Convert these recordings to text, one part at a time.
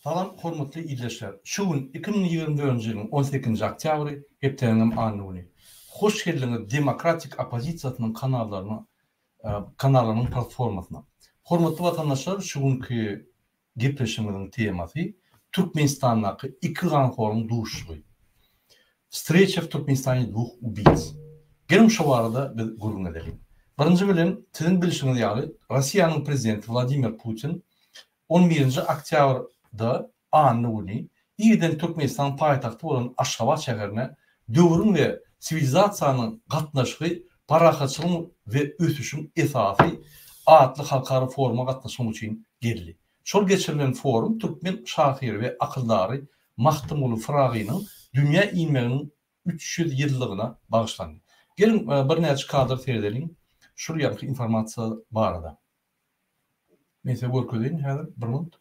Salam hormatly izleşler. Şu gün 2024 yılın 18 oktябрı heptenim anlığı. Hoş geldiniz demokratik opozisiyasının kanallarının platformasına. Hormatly vatandaşlar, şu günkü gepleşimizin teması Türkmenistan'daki iki ganxorun duşluğu. Встреча в Türkmenistan'ı двух убийц. Gelin şu arada bir gurgun edelim. Birinci bilen, sizin bilişiniz yani, Rusya'nın prezidenti Vladimir Putin 11 oktyabrda anlığı iyiden Türkmenistan payitahtı olan Aşgabat şehirine dövrün ve sivilizasyonun katnaşığı, paraxatçılığın ve ösüşün esası adlı halkara foruma katnaşmak için geldi. Şol geçirilen forum Türkmen şahir ve akılları Mahtumulu Fıragi'nin dünya ilminin 300 yıllığına bağışlandı. Gelin bir neçe kadr seyredelim. Şuraya informasiya var da. Neyse work edin. Hadi bir minut.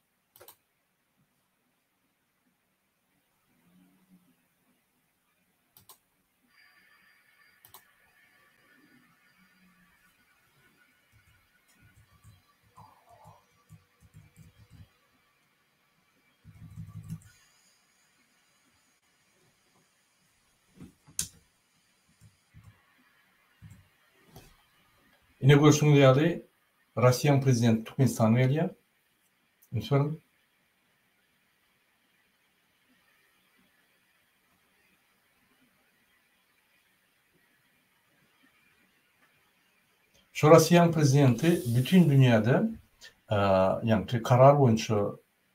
Yine görüşünüz yani Rusya'nın prezidenti Türkmenistan'a geliyor. Lütfen. Şu Rusya'nın prezidenti bütün dünyada yani karar boyunca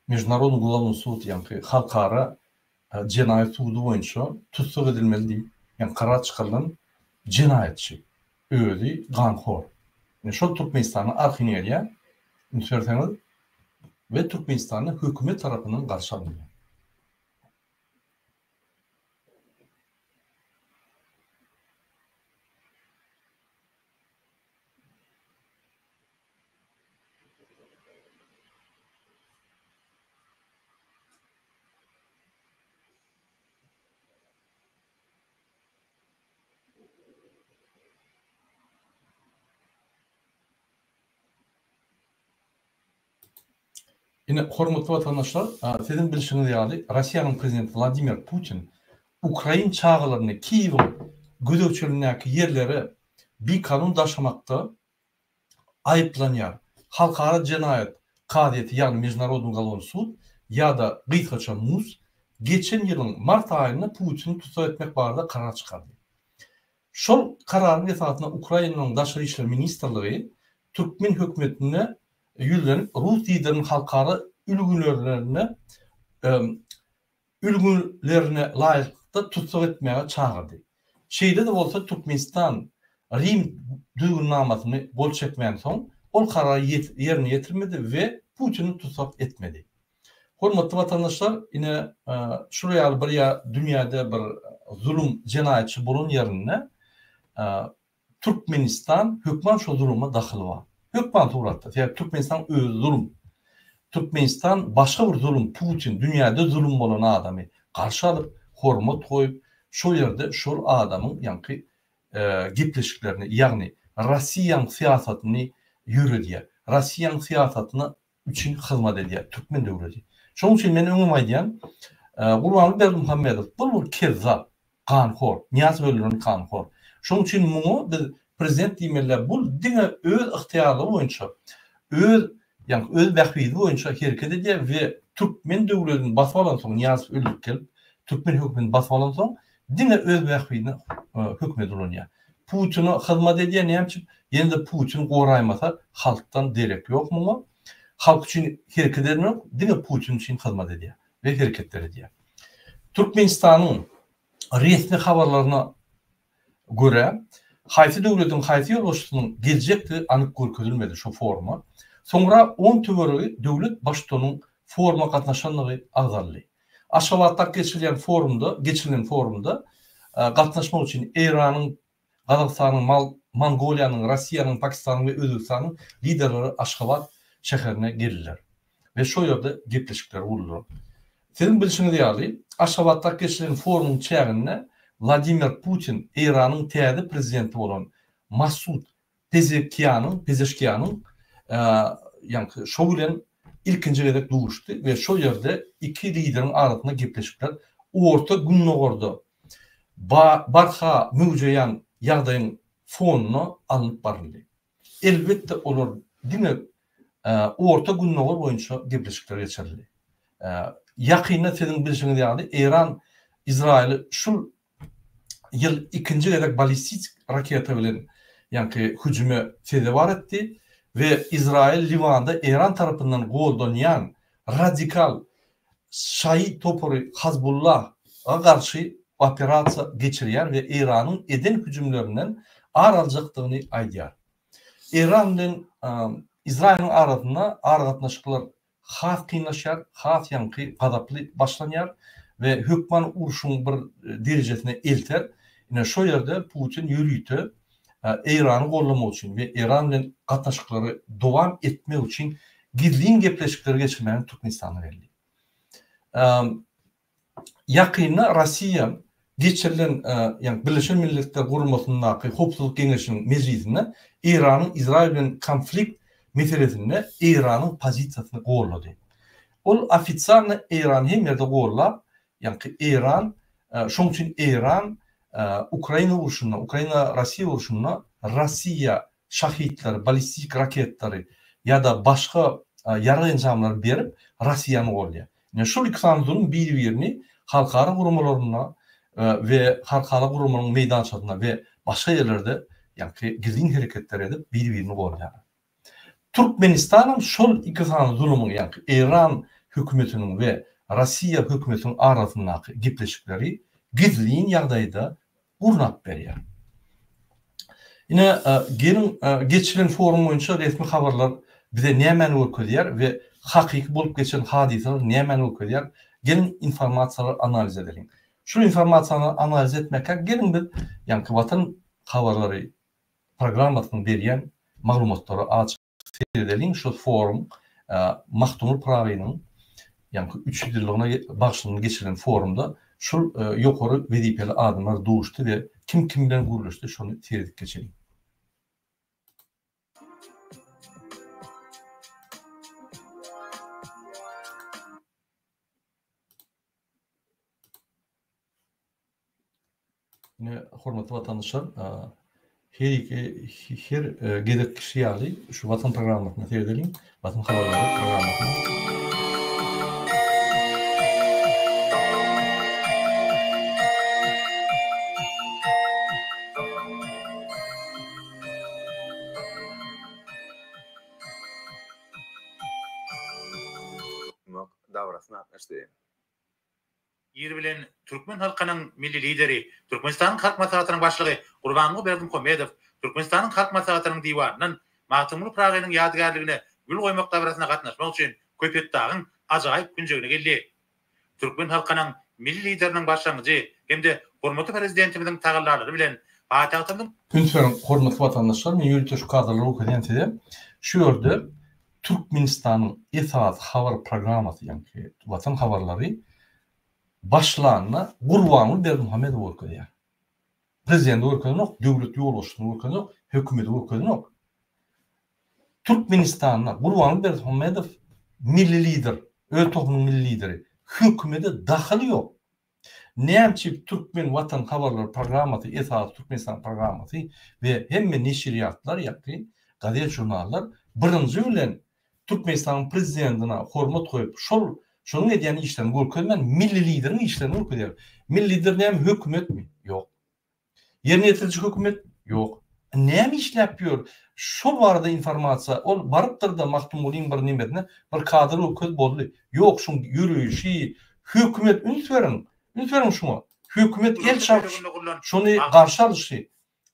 Международный Уголовный суд yani halkara cinayet sudu boyunca tutsuk edilmeli değil. Yani karar çıkarılan cinayetçi. Öyle ganxor. Yani şu Türkmenistan'ın arxineriya müsörteniz ve Türkmenistan'ın hükümet tarafından karşı alınıyor. Yine hormatly vatandaşlar, sizin bilişiniz yani Rusya'nın prezidenti Vladimir Putin Ukrayna çağlarını Kiev'in gözöçülündeki yerleri bir kanun daşımakta ayıplanıyor. Halkara cinayet kadiyeti yani Международный Уголовный суд ya da Gıykaça Muz geçen yılın Mart ayında Putin'i tutsuk etmek barada karar çıkardı. Şol kararın esasında Ukrayna'nın Dışişleri İşleri Ministerliği Türkmen hükümetine yürülenip Rus liderinin halkara ülgülerine layıkta tutsuk etmeye çağırdı. Şeyde de olsa Türkmenistan Rim düğünnamasını bol çekmeyen son o kararı yerine getirmedi ve Putin'i tutsuk etmedi. Hormatly vatandaşlar, yine şuraya bir dünyada bir zulüm cinayetçi bulun yerine Türkmenistan hükman şu zulüme dahil var. Hükman tuğrattı. Yani Türkmenistan öz zulüm. Türkmenistan başka bir zulüm. Putin dünyada zulüm olan adamı karşı alıp hormat koyup şu yerde şu adamın yani gepleşiklerini yani Rusya'nın siyasetini yürüdüye. Rusya'nın siyasetine için hizmet ediyor. Türkmen devleti. Şunun için ben öňüme aýdýan Gurbanly Berdimuhammedow bu bir kezzap, ganxor, Niyaz Bölü'nün ganxor. Şunun için muňu biz prezident diýmeler bu diňe öz ihtiýarly boýunça öz wähidi boýunça hereket edýär we Türkmen döwletini basy alan soň Niyaz öldürip gelip Türkmen hökümetini basy alan soň diňe öz wähidini hökümet ulanýar. Putin'e hizmet edýän näçe ýene Putin goraýmasa halkdan derek ýok muňa? Halk için hareket edilmiyor, diňe Putin için hizmet edýär ve hareketler edýär. Türkmenistan'ın resmi habarlarına göre Haýsy döwletiň haýsy ýolbaşçysynyň geljekdi anyk görkezilmedi şu foruma. Soňra 10 töweregi döwlet başçysynyň foruma gatnaşanlygy agzaldy. Aşgabatda geçirilen forumda gatnaşmak için Iranyň, Gazakstanyň, Mongoliýanyň, Russiýanyň, Pakistanyň we Özbekistanyň liderleri Aşgabat şäherine geldiler. Ve şu yerde gepleşikler oldu. Sizin bilişiniz ýaly, Aşgabatda geçirilen forumyň çägine Vladimir Putin Iranyň täze prezidenti bolan Masud Pezeshkianyň yani şu bilen ilkinci gedek duştu ve şu yerde iki liderin arasında gepleşipler. Orta Günnogorda barha müjeyan ýagdaýyň fonunu alınıp baryldy. Elbetde olar dine orta Günnogor boýunça gepleşikler geçerli. Ýakyna seziň bilşiňiz ýagdy Iran Izraili şul ýyl ikinji gedek balistik raketa bilen ýa-ni hüjüme sezebar etdi ve İsrail Livanda Iran tarapyndan gollanýan radikal şahi topory Hezbollah'a garşy operasiýa geçirýär we Iranyň eden hüjümlerinden ar aljakdygyny aýdýar. İran bilen İsrail'in arasında gatnaşyklar has kynlaşýar, has ýanky gadaply başlanýar ve hükman uruşun bir derejesine elter. Ine şo ýerde Putin ýürüýdi Irany gollamak üçin we Iran bilen gatnaşyklary dowam etmek üçin gizlin gepleşikleri geçirmeni Türkmenistana berdi. Ýakynda Rossiýa geçirilen ýani Birleşen Milletler Gurulmasynyň Hopsuzlyk Geňeşiniň meclisinde İran'ın İsrail bilen konflikt meselesinde İran'ın pozisiýasyny gollady. Ol ofitsialny İran hem ýerde gollap, ýani İran şoň üçin İran Ukraina uruşuna, Ukraina-Rossiýa uruşuna Rossiýa şahitleri, balistik raketlary ýa-da başga ýarag enjamlary berip Rossiýany gollaýar. Ýani şol iki sanzynyň bir-birini halkara gurulmalaryna ve halkara gurulmalaryň meýdançasyna ve başga ýerlerde ýani gizlin hereketler edip bir-birini gollaýar. Türkmenistanyň şol iki sanly zulümy ýani İran hökümetiniň we Rossiýa hökümetiniň arasyndaky gepleşikleri gizlin ýagdaýda urnap berýär. Ine geçiren forum boýunça resmi habarlar bize näme öküdýär we hakyky bolup geçen hadiseler näme öküdýär? Gelin informasiýalar analiz edelim. Şu informasiýaları analiz etmekle gelin biz ýani Watan habarlary programmasyny berýän maglumatlary açyk edelim. Şu forum Mahtumul Pravynyň ýani 3 ýyllygyna bagşlanýan geçirilen forumda şu ýokary wezipeli adamlar duşdy ve kim bilen guruluşdy şonu terdik geçelim. Hormatly watandaşlar, her gedek kişi ýaly şu Watan programmasyny seyredelim. Watan habarlary programmasyny. Ýeri bilen Türkmen halkynyň milli lideri, Türkmenistanyň halk maslahatynyň başlygy Gurbanyň Berdimuhammedow, Türkmenistanyň halk maslahatynyň diwanynyň Mahtumul Pragynyň ýadgarlygine gül goýmak dabrasyna gatnaşmak üçin Köpetdagyň ajaýyp günjegine geldi. Türkmen halkynyň milli lideriniň başlangyjy hemde hormatly prezidentimiziň tagallarlary bilen Fatih Günçörün hormatly watandaşlar, men ýürütde şu kadrlary okudýan şu ýerde Türkmenistanyň esas habar programmasy ýani Watan habarlary başlanma Gurbanyň Berdimuhammedow okudýar. Prezident okudýar, döwlet ýolbaşçysyny okudýar, hökümet okudýar. Türkmenistanyň Gurbanyň Berdimuhammedow milli lider, öz toplumyň milli lideri, hökümete dahyly ýok. Näçe Türkmen Watan habarlary programmasy, esas Türkmenistan programmasy we hemme neşriýatlar ýa-ni gazet jurnallar birinji bilen Türkmenistanyň prezidentine hormat koyup şonuň edýän işlerini görkezmän milli liderin işlerini görkezýär. Milli lider näme hökümet mi? Ýok. Ýerine ýetiriji hökümet? Ýok. Näme işläp ýör? Şo barada informasiýa, ol barypdyr da Mahtumulin bir nimetine bir kadr ököz boldy. Ýok, şoň ýürüýüşi hökümet ünswerin şoňa. Hökümet el çarpyş, şonu garşy alyşy.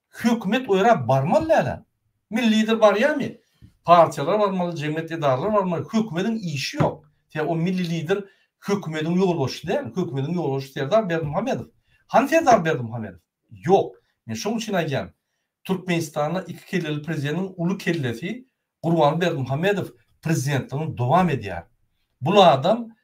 Hökümet oýra barmaly. Milli lider barýarmy? Partiýalar barmaly, jemgyýet edaralary barmaly. Hökümetiň işi ýok. O milli lider hökümetiň ýolbaşçy däl, hökümetiň ýolbaşçy Serdar Berdimuhammedow. Han Serdar Berdimuhammedow? Ýok. Men şoň üçin aýdýam. Türkmenistanyň iki kelleli prezidentiň uly kellesi Gurbanyň Berdimuhammedow prezidentligini dowam edýär. Bu adam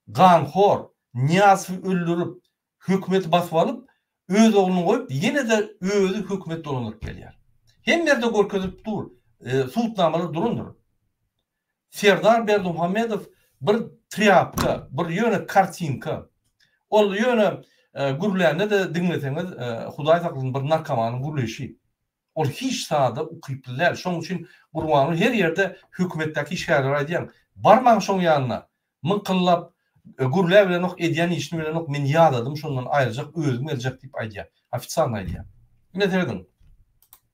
ganhor, Niýazowy öldürüp, hökümeti basyp alyp, öz ogluny goýup, ýene-de özü hökümet dolanyp gelýär. Hem ýerde görkezip dur, sultnamalary durundur. Serdar Berdimuhamedov bir triapka, bir yöne kartinka. Ol yöne gurulärine de diňleseňiz, Hudaý saklysyn bir narkomanyň gurulýşy. Ol hiç sahada ukyplylar. Şoň üçin Gurbany her ýerde hökümetdäki işgärler aýdýan. Barmaň şoň ýanyna. Mınkıllap gurulär bilen ok edýän işini bilen ok men ýadadym, şondan aýryjak özüm geljek diýip aýdýar. Ofitsial aýdýar. Ne derdin?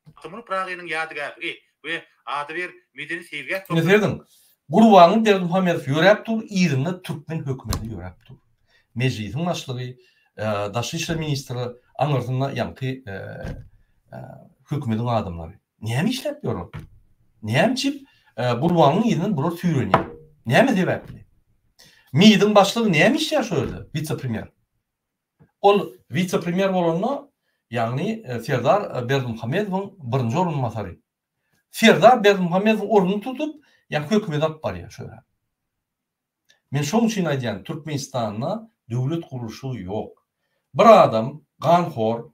Mahtumul Pragynyň ýadygary we ady bir medeni sevgi. Ne derdin? Gurbanyň Berdimuhamedov ýörep dur, ýerinde türkmen hökümeti ýörep dur. Mejlisiň başlygy, Daşy işler ministri aňyrtynda ýanky hökümetiň adamlary. Näme işlep ýörür? Näme Gurbanyň ýerinden bular süýrenýär? Näme sebäpli? Miýdiň başlygy näme işler şöyle? Vice-premier. Ol vice-premier bolanda ýagny Serdar Berdimuhamedowyň birinji orunmasary. Serdar Berdimuhamedow oruny tutup ýa hökümet alyp barýar şöyle. Men şoň üçin aýdýan, Türkmenistanda döwlet guruluşy ýok. Bir adam ganhor,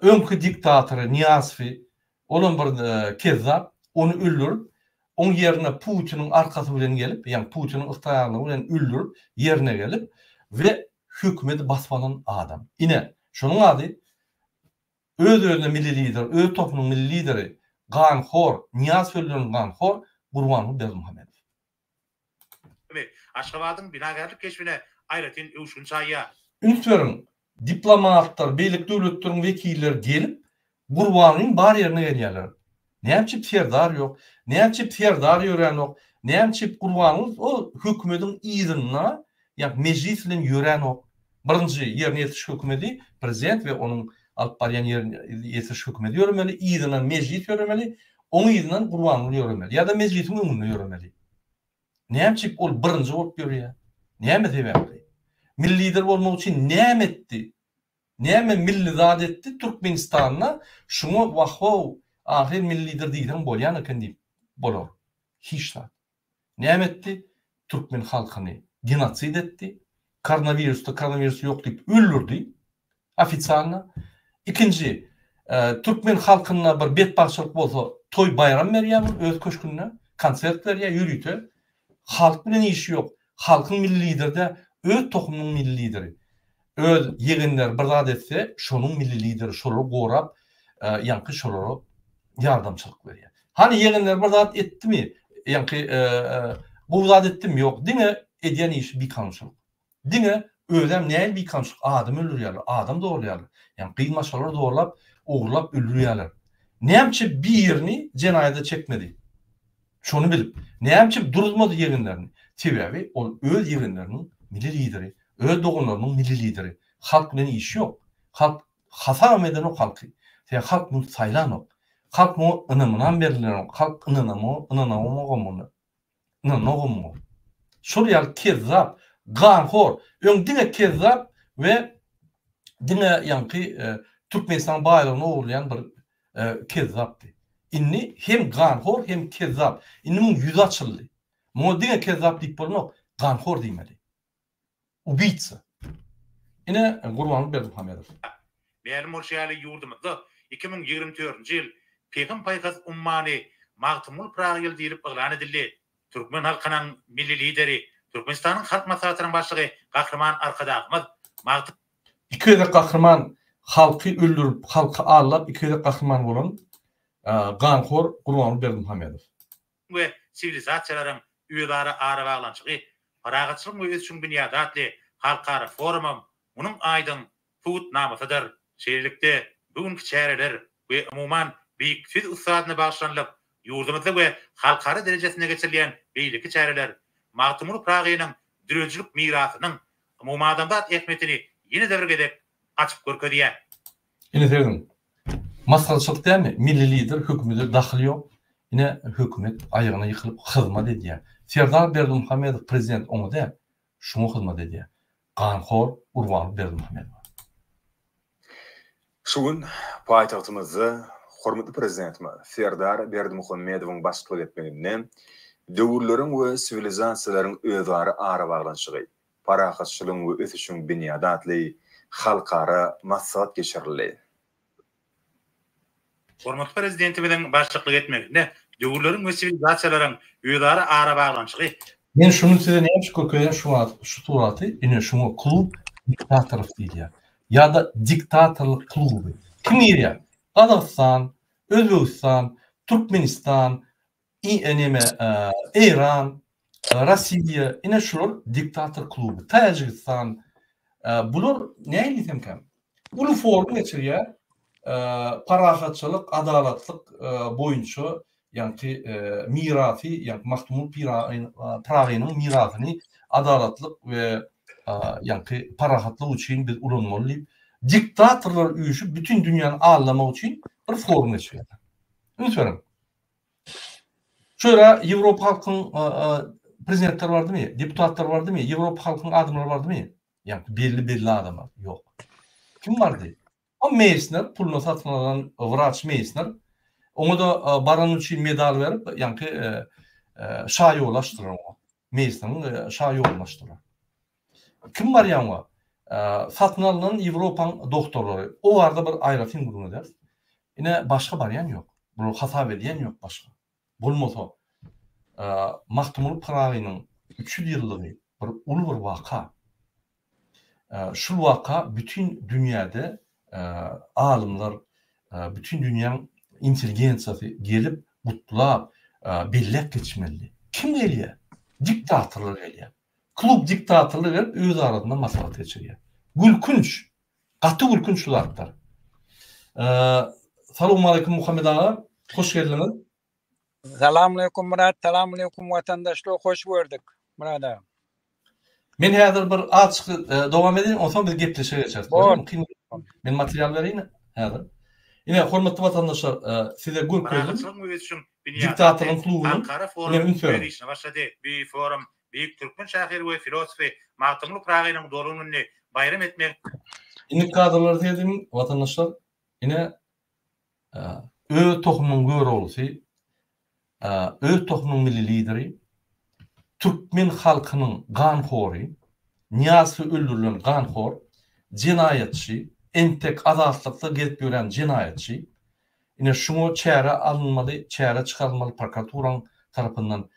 öňkü diktatory Niýazowy, olan bir kezzap, onu öldürüp, onun yerine Putin'in arkası bilen gelip, yani Putin'in ıhtarlığı bilen öldürüp, yerine gelip ve hükümeti basmanan adam. Ine, şunun adı, öz-özüne milli lider, öz toplumun milli lideri, ganhor, Niýazowyň ganhor, Gurbany Berdimuhamedov. Aşgabatyň binagarlyk keşfine aýratyn öwşün çaýýar. Ünsörün, diplomatlar, beýlik döwletleriň wekilleri gelip, Gurbanyň bar ýerine gelýärler. Näçip Serdar ýok, näçip Serdar ýören ýok, näçip Gurbanyň o hökümetiň ýerine, ýa mejlis bilen ýören ýok. Birinji ýerine ýetiş hökümeti prezident we onuň alyp barýan ýerine ýetiş hökümeti ýörmeli, ýerine mejlis ýörmeli, onuň ýerinden Gurbanyň ýörmeli, ýa-da mejlisiň öňünde ýörmeli. Näçip ol birinji bolup ýörýär? Näme sebäpli? Milli lider bolmak üçin näme etdi? Näme milli zat etdi Türkmenistana? Şuňa wahwa ahir milli lider diýen bolýan eken diýip bolar. Hiç zat. Näme etdi? Türkmen halkyny genosid etdi. Koronavirus ýok diýip öldürdi. Ofitsialna. İkinji, Türkmen halkyna bir betbaşçylyk bolsa, toy bayram berýär öz köşkünde, konsert berýär, ýürüýär. Halk bilen işi ýok. Halkyň milli liderde öz toplumyň milli lideri. Öz ýegenler bir zat etse, şonuň milli lideri şolary gorap, ýanky şolary ýardamçylyk berýär. Hani ýegenler bir zat etdimi? Ýanky bu zat etdimi? Ýok. Diňe edýän işi bir kançylyk. Diňe özem näil bir kançylyk? Adam öldürýärler, adam dogurýarlar. Ýani kıymaşalar doğrulap, oğurlap öldürýärler. Näçe bir ýerini jenaýada çekmedi. Şonu bilip, näçe durulmady ýeginlerini. Sebäbi ol öz ýeginleriniň milli lideri, öz dogunlarynyň milli lideri. Halk bilen işi ýok. Halk hasar eden o halky. Halk bunu saýlan. Halk mu ynamynan berilen, halk ynanamagy. Şol ýaly kezzap, ganhor, öňdiňe kezzap we diňe ýanky Türkmenistan baýlygyny ogurlayan bir kezzapdy. Inni hem ganhor hem kezzap. Inni muň ýüzi açyldy. Muň diňe kezzap diýip bolmak, ganhor diýmeli. Ubitsa. Ine Gurbany Berdimuhamedov. Benim orşaly ýurdumyzda 2024-nji ýyl Pekin paýkas ummany Mahtumul Pragyl diýilip ýylan edildi. Türkmen halkynyň milli lideri, Türkmenistanyň halk maslahatynyň başlygy Gahrman Arkadagymyz Mahtum iki de Gahrman halky öldürüp, halky allap, iki de Gahrman bolan ganhor Gurbany Berdimuhamedov. We sivilizasiýalaryň üýelari ara baglançygy, paragatçylyk we üçin binýadatly halkara forumum, munyň aýdyň put namasydyr. Şeýlelikde bugünkü çäreler we umuman büyük söz ustadyna bagşlanlyp, ýurdumyzda we halkara derejesine geçirilýän beýleki çäreler Mahtumul Pragynyň dürejlik mirasynyň umuman adamzat ähmiýetini ýene däwre gedip açyp görkezýär. Ine derdim. Masgalçylyk dämi? Milli lider hökümete dahyl ýok. Ine hökümet aýagyna ýykylyp hyzmat edýär. Serdar Berdimuhamedov prezident oňa da şuňa hyzmat edýär. Ganhor Gurbany Berdimuhamedov. Şugun paýtagtymyzda hormatly prezidentimiz Serdar Berdimuhamedowyň başçylyk etmeginde döwürleriň we sivilizasiýalaryň özara ara baglanşygy, paragatçylygyň we ösüşiň binýadatly halkara maslahat geçirildi. Hormatly prezidentimiziň başçylyk etmeginde döwürleriň we sivilizasiýalaryň öýdary ara baglanşygy. Men şunu size ne yapış koyuyorum şu turatı yine şunu klub diktatorluk değil ya da diktatorluk klubu. Kim ya? Kazakistan, Özbekistan, Türkmenistan, İran, Rusya yine şular diktator klubu. Tacikistan bular ne eylesem kan? Bunu formu geçiriyor. Parahatçılık, adalatlık boyunca yani mirası, yani Mahtumul Piragi'nin mirasını adalatlık ve yani parahatlık için biz ulanmalıyız. Diktatörler uyuşup bütün dünyanın ağlamak için bir form geçiyor. Unutmayalım. Şöyle Avrupa halkın prezidentler vardı mı? Deputatlar vardı mı? Avrupa halkın adamları vardı mı? Yani belli adamlar yok. Kim vardı? O Meissner, pulunu satın alan Vraç Meissner, onu da baran için medal verip yani şahi ulaştıran o. Meissner'ın şahi ulaştıran. Kim var yani o? Satın alınan Avrupa doktorları. O vardı bir ayrıtın grubunu der. Yine başka barayan yok. Bunu hata ediyen yok başka. Bulmadı. Mahtumul Piragi'nin 300 yıllığı bir ulu bir vaka. Şu vaka bütün dünyada alimler, bütün dünyanın intelijansiyası gelip mutlaka bellek geçmeli. Kim geliyor? Diktatörler geliyor. Klub diktatörler gelip öz arasında maslahat geçiriyor. Gülkünç. Katı gülkünçler aktar. Selamun aleyküm Muhammed Ağa. Hoş geldiniz. Selamünaleyküm Murat. Selamünaleyküm vatandaşlar. Hoş gördük Murat Ağa. Men häzir bir açık dowam edeyim, ondan sonra biz gepleşe geçeriz. Men material vereyim häzir. Yine hormatly vatandaşlar, size gül koydum. Diktatörün klubunun öňe başlady. Bir forum, büyük Türkmen şahyry we filosofi Mahtumul Piragi'nin doğruluğunu bayram etmek. Yine kadrlar dedim vatandaşlar. Yine ö tohumyň göre bolsa, ö tohumyň milli lideri Türkmen halkının ganhori, niyası öldürülen ganhor, cinayetçi, entek azatlıkta gelip gören cinayetçi, yine şunu çare alınmalı, çare çıkarılmalı prokuraturun tarafından,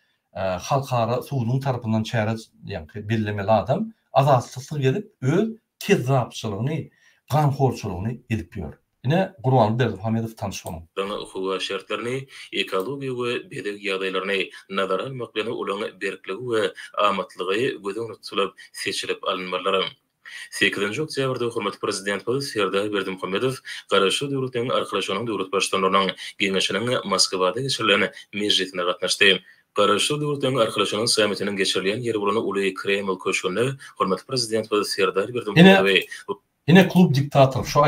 halkara suudun tarafından çare yani belirlemeli adam, azatlıkta gelip öz kezzapçılığını, ganhorçuluğunu edip gör. Yine Gurbanly Berdimuhamedov tanışmanın. Dana hukuka şartlarını, ekologiya we bedek ýagdaýlaryny nazara almak bilen olaň berkligi we amatlygy göze unutulap seçilip alınmalary. 8-nji oktýabrda hormatly prezident Serdar Berdimuhamedov Garaşy döwletiň arkalaşynyň döwlet başçylarynyň geňeşiniň Moskwada geçirilen mejlisine gatnaşdy. Garaşy döwletiň arkalaşynyň sammitiniň geçirilen ýeri bolan Uly Kreml köşkünde hormatly prezident Serdar Berdimuhamedov yine klub diktatör şu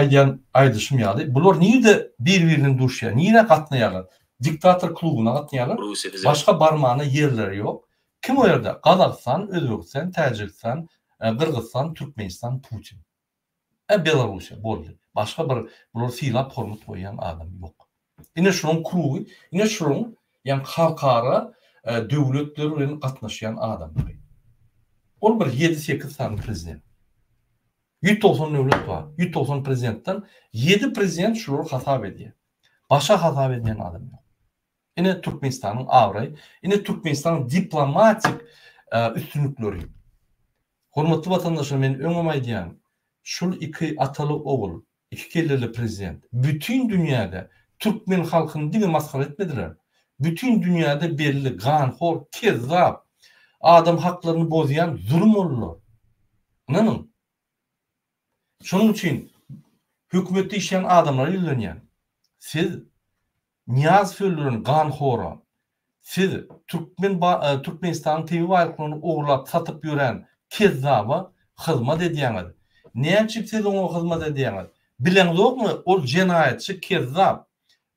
aydışım ýaly. Bular niýe bir-biriniň duşýar? Niýe gatnaýarlar? Diktatör klubuna gatnaýarlar. Başka barmağına yerleri yok. Kim o yerde? Kazakistan, Özbekistan, Tacikistan, Kırgızstan, Türkmenistan, Putin. Belarusya, bolly. Başka bir bular silap hormat koýan adam yok. Yine şunun klubu, yine şunun yani halkara döwletler bilen gatnaşýan adam. Ol bir 7-8 sany prezident. 190 devlet var. 190 prezidentten 7 prezident şular hata ediyor. Başka hata ediyen adam yok. Yine Türkmenistan'ın avrayı, yine Türkmenistan'ın diplomatik üstünlükleri. Hormatly vatandaşlar, men öňüme diýen, şul iki ataly oğul, iki kellerli prezident, bütün dünyada Türkmen halkyny diňe maskara etmediler. Bütün dünyada belli ganhor, kezzap, adam haklaryny bozýan zulüm bolýar. Anladın? Şunun için hükümette işleyen adamlar ýüzlenýän. Siz Niyaz Föller'in ganhora, siz Türkmenistan'ın TV bayraklaryny oğurlap satıp ýören kezzaba hyzmat edýäňiz. Näçe siz oňa hyzmat edýäňiz? Bileňiz ýokmy? Ol jinayetçi kezzap.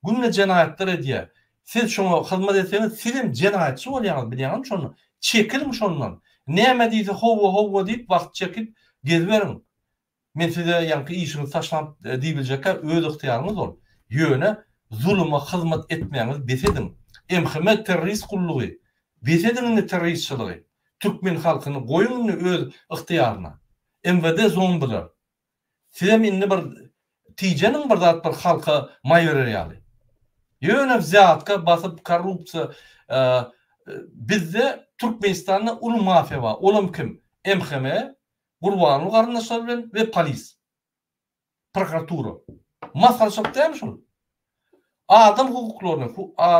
Günle jinayetler edýär. Siz şoňa hyzmat etseňiz, sizem jinayetçi bolýaňyz, bilýäňiz şonu. Çekilmiş ondan. Näme diýse howa diýip wagt çekip gezberiň. Men size yankı işini taşlanıp diýiljekkä öz ihtiýaryňyz bol. Ýöne zulüme hyzmat etmeýäňiz besedim. Emhime terrorist kullugy, besedimni terroristçylygy. Türkmen halkyny goýuňy öz ihtiýaryna. MWD zombiler. Size minni bir tiýjeniň bir zat bir halka maý berýärli. Yöne ziyatka basıp korrupsiya bizde Türkmenistan'da ulu mafya var. Olam kim? MHM, Gurbanlı qarındaşlar bilen ve polis. Prokuratura. Maskarçılık değil mi şunu? Adam hukuklarını,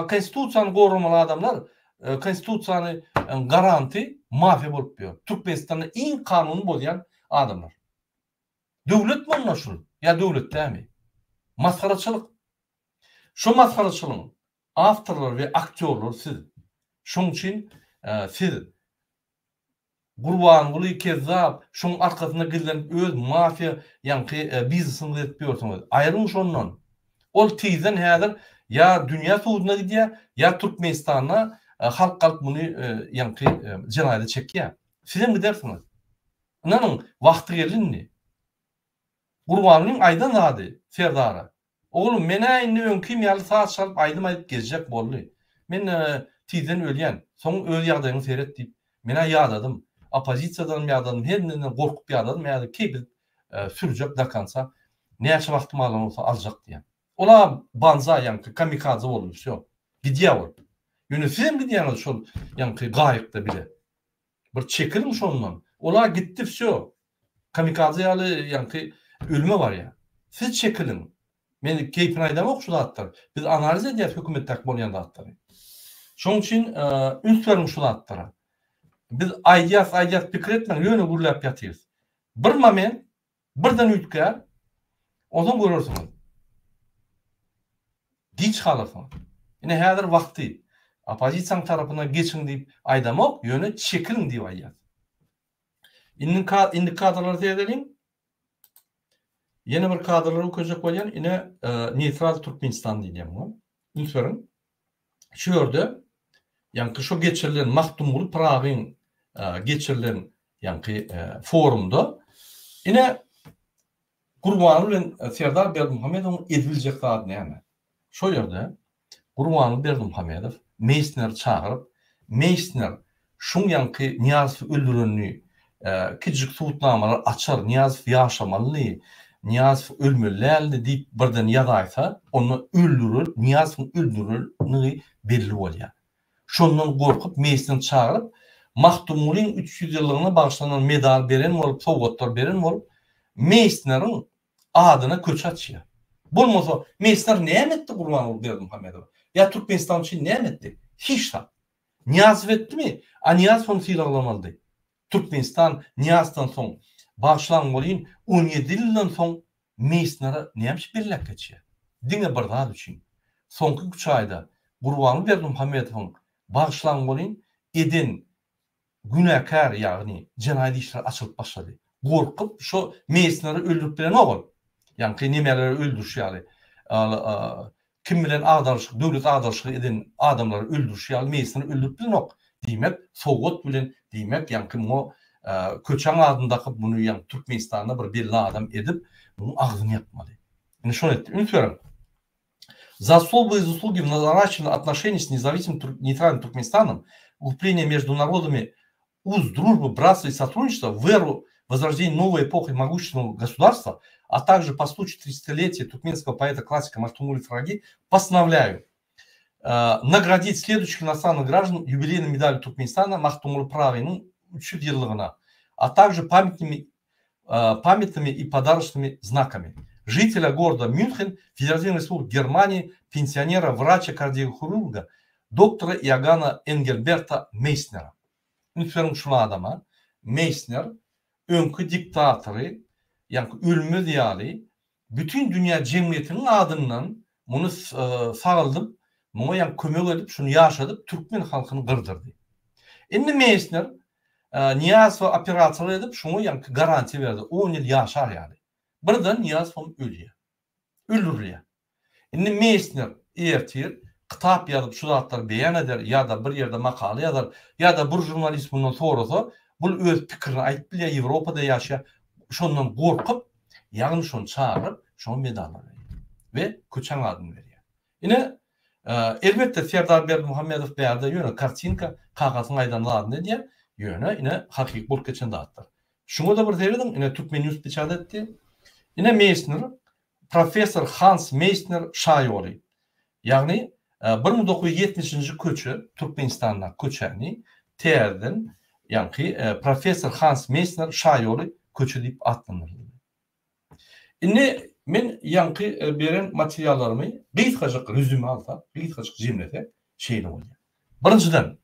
konstitusiyanı korumalı adamlar, konstitusiyanı garanti mafya bolup diyor. Türkmenistan'da en kanunu bozayan adamlar. Devlet mi onlar şunu? Ya devlet değil mi? Maskarçılık. Şu maskarçılığın avtorlar ve aktörler siz. Şunun için siz Gurbanlı kezzap, şunun arkasında gelen öz mafya yani biznesini etmiyorsunuz. Ayrılmış ondan. Ol teyzen hazır ya dünya suuduna gidiyor ya Türkmenistan'a halk bunu yani cenayete çekiyor. Siz mi gidersiniz? Nanın vakti gelindi. Gurbanlı'nın aydan adı Serdara. Oğlum mena indi önküm yalı saat çalıp aydım gezecek bollu. Men teyzen ölyen. Son öl yağdayını seyret deyip mena yağdadım. Opozisiyadan yağdadım. Her neden korkup yağdadım. Yani keyif sürecek dakansa ne yaşa vaktim alan olsa alacak diye. Ola banza yani kamikaze olmuş yok. Gidiyor ol. Yönetirim gidiyor şu yani gayıkta bile. Bir çekilmiş ondan. Ola gitti всё. Kamikaze yalı yani ölme var ya. Siz çekilin. Men keyfini aydamak yok şu atlar. Biz analiz ediyoruz hükümet takbolyan da atları. Şunun için üst vermiş şu atlara. Biz aydiyas fikir etmen yönü gurlap yatıyız. Bir moment birden ütkär o zaman görürsünüz. Geç kalırsın. Yine hazır vakti. Opozisiyan tarafına geçin deyip aydamak yönü çekilin deyip aydiyas. İndi kadrları seyredelim. Yeni bir kadroları koyacak olan yine Neutral Türkmenistan diyeceğim bu. Lütfen. Şu yerde yani şu geçirilen Mahtumul Prag'ın geçirilen yani forumda yine Gurbanlı ve Serdar Berdimuhamedov'un edilecek adını yani. Şu yerde Gurbanlı Berdimuhamedov Meissner çağırıp Meissner şun yankı Niyazov öldürünlüğü küçük suutnamalar açar Niyazov yaşamalı Niyazov ölmeli deyip birden yadaysa onu öldürür Niyazov'un öldürülüğü belli oluyor. Şundan korkup Meissner çağırıp Mahtumul'in 300 yıllığına bağışlanan medal veren olup soğutlar veren olup Meissner'in adına köç açıyor. Bulmasa Meissner ne emetti Gurbanlı Berdimuhamedov? Ya Türkmenistan için ne emetti? Hiç da. Niyazov etti mi? Niyazov onu silahlanmalı. Türkmenistan Niyaz'dan son bağışlanmalıyın 17 yıldan son Meissner'a neymiş birlik geçiyor. Dine bir daha düşün. Sonki 3 ayda Gurbanlı Berdimuhamedov'un bağışlanmalıyın edin günahkar yani cinayet işler açılıp başladı. Korkup şu Meissner'i öldürüp bilen oğul. Yani nemeleri öldürüş yani. Kim bilen ağdarışık, devlet ağdarışık edin adamları öldürüş yani Meissner'i öldürüp bilen oğul. Demek Soğut bilen demek yani kim o köçen adındaki bunu yani Türkmenistan'da bir belli adam edip bunun ağzını yapmalı. Yani şunu etti. Unutmuyorum. За особые заслуги в наращивании отношений с независимым нейтральным Туркменистаном, укрепление международными уз, дружбы, братства и сотрудничества в эру возрождения новой эпохи могущественного государства, а также по случаю 30-летия туркменского поэта-классика Махтумули Фраги постановляю наградить следующих иностранных граждан юбилейной медалью Туркменистана Махтумули Фраги'nin 300 yıllığına, а также памятными и подарочными знаками. Жителя города Мюнхен, Федеративной Республики Германии, пенсионера, врача, кардиохирурга, доктора Иоганна Энгельберта Мейснера. Lütfen şuna adama, Meissner, önkü diktatörü, yani ölümü diyali, bütün dünya cemiyetinin adından bunu sağladım, bunu yani kömek edip, şunu yaşadıp, Türkmen halkını kırdırdı. Şimdi Meissner, Niyazov operasyonu edip, şunu yani garanti verdi, 10 yıl yaşar yani. Birden Niyazov ölüyor. Öldürüyor. Şimdi Meissner ertir, kitap yazıp şu zatları beyan eder ya da bir yerde makale yazar ya da bir jurnalist bundan sorasa bu öz fikrini ayıp bile Avrupa'da yaşa şundan korkup yani şunu çağırıp şunu medallar veriyor ve köçen adını veriyor. Yine elbette Serdar Berdimuhamedov beyarda yöne kartinka kağıtın aydanlı adını diye yine hakik bulup geçen dağıtlar. Şunu da bir devredim yine Türkmen News biçadı etti. Yine Meissner Profesör Hans Meissner şair oluyor. Yani 1970-nji köçü Türkmenistan'a köçäni täzeden ýa-ni professor Hans Meissner şaýoly köçü diýip atlanýar. Indi men ýa-ni beren materiallarymı gysgaçyk rezüme alsam, gysgaçyk jemlete şeýle bolýar. Birinçiden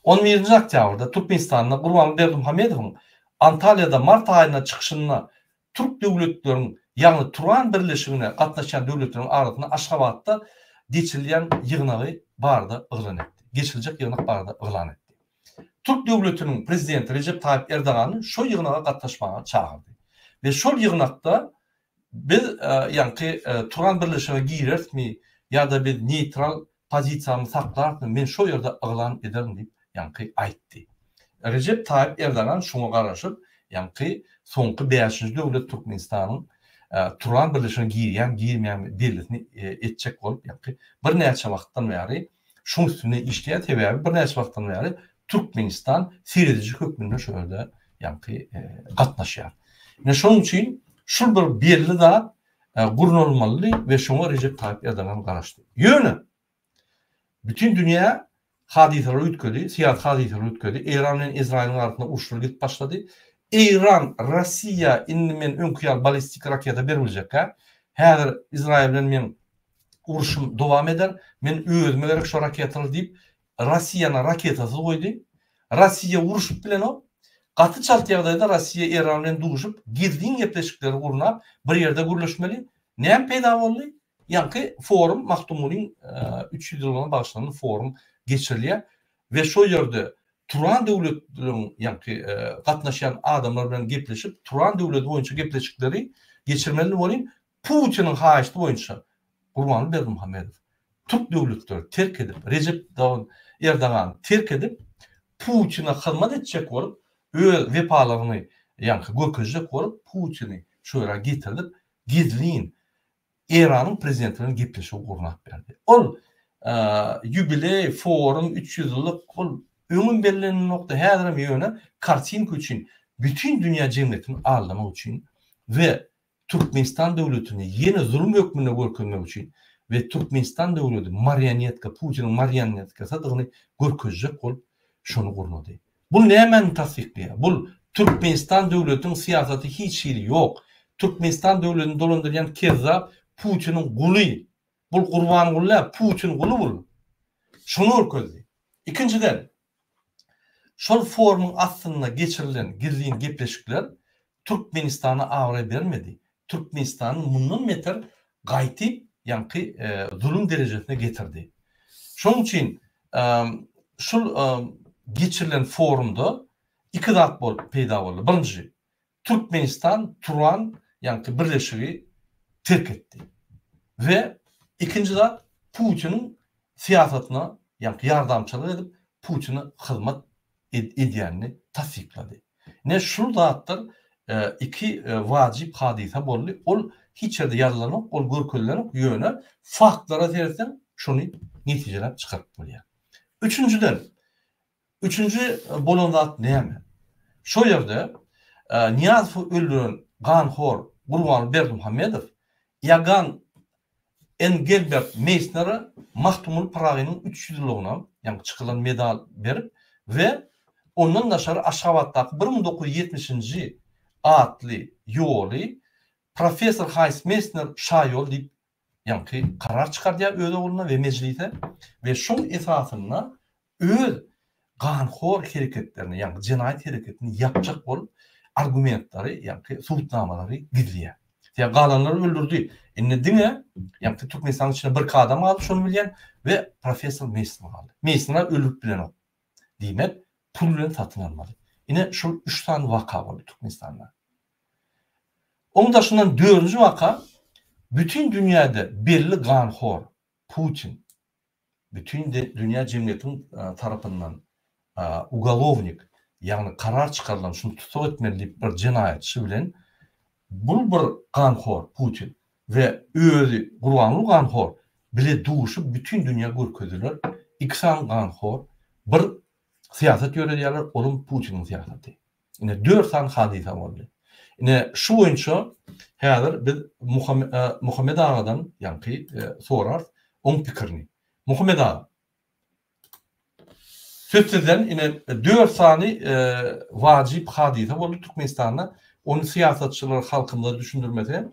11-nji oktýabrda Türkmenistanda Gurbanly Berdimuhammedowyň Antalya'da mart ayına çykyşyna Türk döwletleriniň ýa-ni Turan birleşigine gatnaşan döwletleriniň arasyna Aşgabatda geçirilýän ýygnagy barda ıglan etdi. Geçiljek ýygnak barda ıglan etdi. Türk döwletiniň prezidenti Recep Tayyip Erdoğan'ı şo ýygnaga gatnaşmaga çağırdy. Ve şol ýygnakda biz ýa-ni Turan birleşigine girersmi ýa-da biz neutral pozisiýamy saklarmy, men şo ýerde ıglan ederim diýip ýa-ni aýtdy. Recep Tayyip Erdoğan şoňa garaşyp ýa-ni soňky 5-nji döwlet Türkmenistanyň Turan birleşigine girýän devletini etjek bolup ýa-ni bir näçe wagtdan bäri şoň üstüne işleýär sebäbi bir näçe wagtdan bäri Türkmenistan serediji hökmünde şöyle ýa-ni gatnaşýar. Şoň üçin şol bir belli da gurnolmaly we şoňa Recep Tayyip Erdoğan garaşdy. Ýöne bütün dünýä hadiseler ötkedi, siyasi hadiseler ötkedi. İran ile İsrail'in arasında uçuşlar gidip başladı. İran, Rusya men önküýär balistik raketa beriljek. Häzir İsrail bilen men uruşum dowam eder. Men özüme gerek şu raketalar diýip Rusya'nın raketasy goýdy. Rusya uruşup bilen o. Gaty çalty ýagdaýda Rusya İran bilen duguşup gizlin gepleşikleri gurnap bir ýerde gürleşmeli. Näme peýda boldy? Ýa-ni forum Mahtumlyň 300 ýylyna bagşlanan forum geçirilýär ve şo ýerde Turan döwletleriň ýa-ni gatnaşan adamlar bilen gepleşip Turan döwleti boýunça gepleşikleri geçirmeli bolýan. Putiniň haýyşy boýunça Gurbanly Berdimuhammedow Türk döwletleri terk edip Recep Erdoğan terk edip Putin'e hyzmat etjek bolup öz wepalaryny ýa-ni göküjek bolup Putin'i şo ýere getirip gizlin İran'ın prezidentinin gepleşiği gurnap berdi. Ol jubiley forum 300 ýyllyk ol öňün belirlenen nokta häzir ýöne kartink üçin bütün dünýä jemgyýetini almak üçin we Türkmenistan döwletini ýene zulüm hökmüne görkezmek üçin we Türkmenistan döwleti marionetka Putiniň marionetka sadygyny görkezjek bolup şonu gurnady. Bu nämen tasdikleýär? Bu Türkmenistan döwletiniň siýasaty hiç ýeri ýok. Türkmenistan döwletini dolandyrýan kezzap Putiniň guly. Bu Gurban guly, Putin guly bul. Şonu görkezdi. İkinciden şol forumyň aslynda geçirilen gizlin gepleşikler Türkmenistana agry bermedi. Türkmenistanyň mundan beter gaýty ýa-ni zulüm derejesine getirdi. Şoň üçin şol geçirilen forumda iki zat bolup peýda boldy. Birinji Türkmenistan Turan ýa-ni birleşigi terk etdi. Ve ikinci zat Putin'in siyasetine yardımcılık edip Putin'e hizmet edýänini tasdiklady. Ne şu zatlar iki vacip hadise boldy. Ol hiç ýerde ýazylanyp, ol görkezlenip ýöne faktlara tersen şonu netijelep çykaryp bolýar. Üçüncü bolan zat näme? Şo ýerde Niyazow öldüren ganhor Gurbanly Berdimuhammedow ýagan Engelbert Meissner'e Mahtumly Pragynyň 300 ýyllygyna ýa-ni çykylan medal berip we ondan daşary Aşgabatdaky 1970-nji atly ýoly professor Hans Meissner şaýol diýip ýa-ni karar çykardýar öz ogluна we meclise we şoň esasyna öz ganhor hereketlerini ýa-ni jenaýat hereketini ýapjak bolup argumentlary ýa-ni subutnamalary gizleýär. Ya galanları öldürdü. Ne diňe? Yani Türkmenistan'ın içine bir adam aldı şonu bilýän ve professor Meissner aldı. Meissner ölüp bilen o. Diýmek pul bilen satyn almaly. Ine şu 3 tane vaka boldy Türkmenistan'da. Onda şundan 4-nji vaka bütün dünýäde belli ganhor Putin bütün dünýä jemgyýetiniň tarapyndan ugolovnik ýagny karar çykarylan şunu tutuk etmeli bir jenaýatçy bilen bu bir ganhor Putin ve özü Gurbanly ganhor bile duşup bütün dünya görkezdiler. İksan ganhor bir siyaset ýöredýärler, olum Putiniň siyaseti. Ine 4 tane hadise boldy. Ine şu boýunça häzir biz Muhammed Agadan ýa-ni sorar oň pikirini. Muhammed ağa. Söteden yine 4 sani vacip hadise boldy Türkmenistan'da. Onu siyasetçiler halkımıza düşündürmese,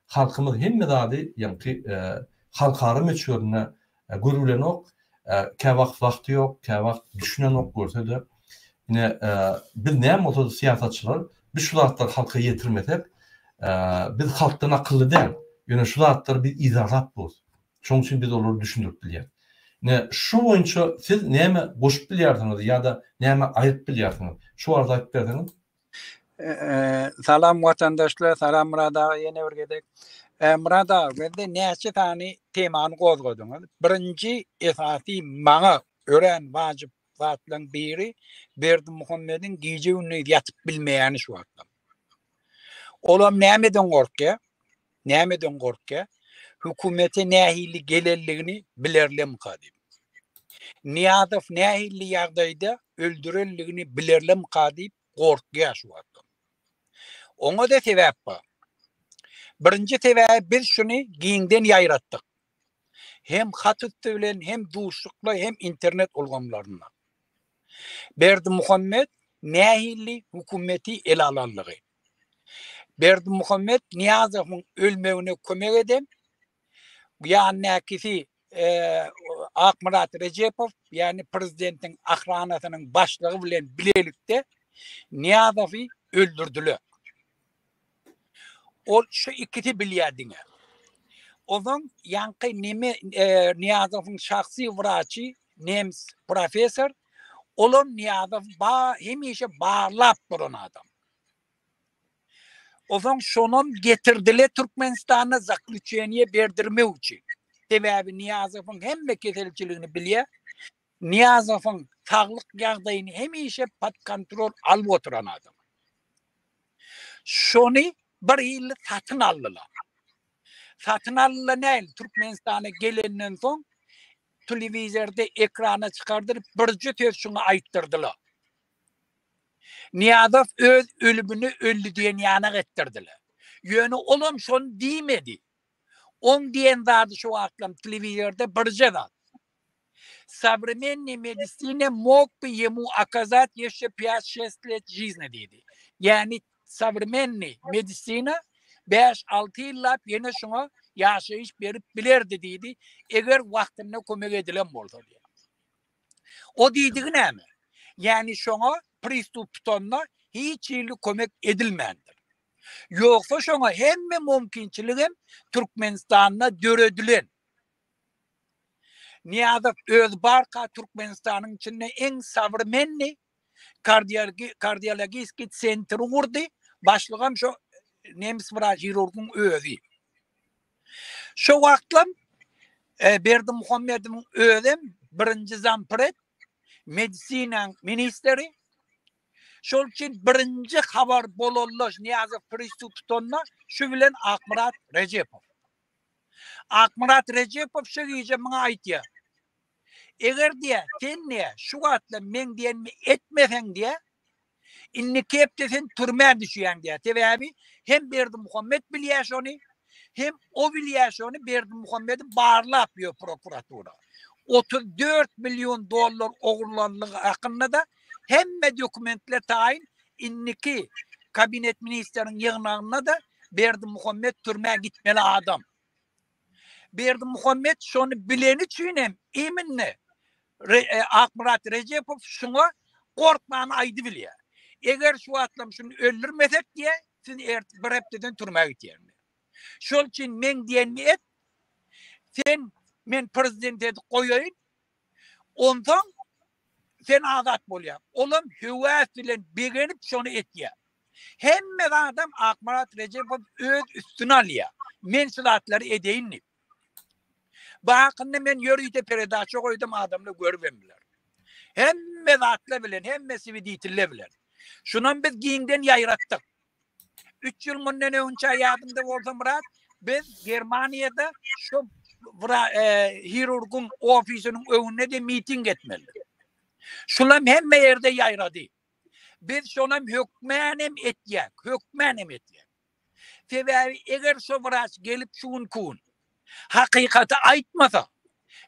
halkımız hemme dady ýa-ni halkara meçhuruna görülenok, käwagt wagty ýok, käwagt düşünenok görsede. Yine biz näme bolsa siyasetçiler biz şu zatlar halka ýetirmesek, biz halkdan akylly däl. Ýöne şu zatlar biz izahlat bol. Şoň üçin biz olary düşündürip bilýär. Ne şu boýunça siz näme goşup bilýärsiňiz ýa-da näme aýyp bilýärsiňiz? Şu arada aýyp berdiňiz. Salam vatandaşlar, salam Murad ağa, yine bir gedek. Murad ağa, bende näçe tany temany gozgodyňyz. Birinji esasy maňa ören wajyp zatlaryň biri Berdimuhammediň gije ünni ýatyp bilmeýäni şu wagtda. Olam nämeden gorkýar? Nämeden gorkýar? Hükümete nähili gelelligini bilerlem kadip. Niýazow nähili ýagdaýda öldürelligini bilerlem kadip gorkýar şu wagtda. Oňa da sebäp bar. Birinji sebäp biz şunu giňden ýaýratdyk. Hem hatutda bilen, hem duşlukla, hem internet ulgamlaryna. Berdimuhammed nähili hükümeti ele alanlygy. Berdimuhammed Niýazowyň ölmegine kömek eden, ýa-ni Akmurat Recepov, ýani prezidentiň ahranasynyň başlygy bilen bilelikde Niýazowy öldürdüler. O şu ikisi bilýärdiňe. Oňan ýanky neme Niýazowyň şahsy wraçy, nemis professor, olam Niýazow hemişe bağlap duran adam. Oňan şonom getirdiler Türkmenistana zaklüçeniye berdirmek üçin. Sebäbi Niýazowyň hemme keselçiligini bilýär. Niýazowyň saglyk ýagdaýyny hemişe pat kontrol alyp oturan adam. Şonu bir ýyl satyn aldylar. Satyn aldylar näil? Türkmenistana gelenden soň telewizorda ekrana çykardyryp birji töz şunu aýtdyrdylar. Niýazow öz ölümini öldü diýen ýana getdirdiler. Ýöne olam şonu diýmedi. On diýen zady şu wagtlam telewizorda birji zat. Современная медицина мог бы ему оказать еще 5-6 лет жизни, dedi. Yani современный medisina 5-6 yıllap yine şuna yaşayış berip bilerdi dedi. Eger vaktinde kömek edilen bolsa diye. O dediği näme? Yani şuna pristuptonna hiç ýyly kömek edilmendir. Yoksa şuna hemme mümkinçiligim Türkmenistan'a döredilen. Niýazow öz barka Türkmenistanyň içinde en savremenni kardiologiski sentri kurdy. Başlygam şu nemis chirurgyň özü. Şu wagtlam Berdimuhammediň özüm birinji zampret medisina ministeri. Şol üçin birinji habar bolanlar Niýazow pristuptonna şu bilen Akmurat Recepov. Akmurat Recepov şu giýje maňa aýtýar. Eger diye sen ne şu wagtda men diýenmi etmeseň diye inni kepde sen türmäge düşýän diye. Sebäbi hem Berdimuhammed bilýär şonu, hem o bilýär şonu Berdimuhammedi barlap ýör prokuratura. 34 milyon dollar ogurlanlygy hakynda da hemme dokumentler taýin inniki kabinet ministeriň ýygnagyna da Berdimuhammed türmäge gitmeli adam. Berdimuhammed şonu bileni üçin hem eminne Akmurat Recepov şuna korkman aýdy bilýär. Eger şu atlam şunu öldürmesek diye siz bir hepden türmäge gitýärmi. Şol üçin men diýenmi et. Sen men prezident edip goýaýyn. Ondan sen azat bolýar. Olam höwäs bilen begenip şonu etýär. Hemme adam Akmurat Recepov öz üstüne alýar. Men şulatlary edeýin. Bakındı men yörüyde peredaçı koydum adamla görmemler. Hemme zatla bilen, hemmesi viditille bilen. Şunan biz giyinden yayrattık. 3 yıl münden önce yadımda oldum Murat. Biz Germaniyada şu hirurgun ofisinin önüne de miting etmeli. Şunam hemme yerde yayradı. Biz şunam hükmenem etiyek. Sebebi eğer şu Murat gelip şun kun hakikati aytmasa,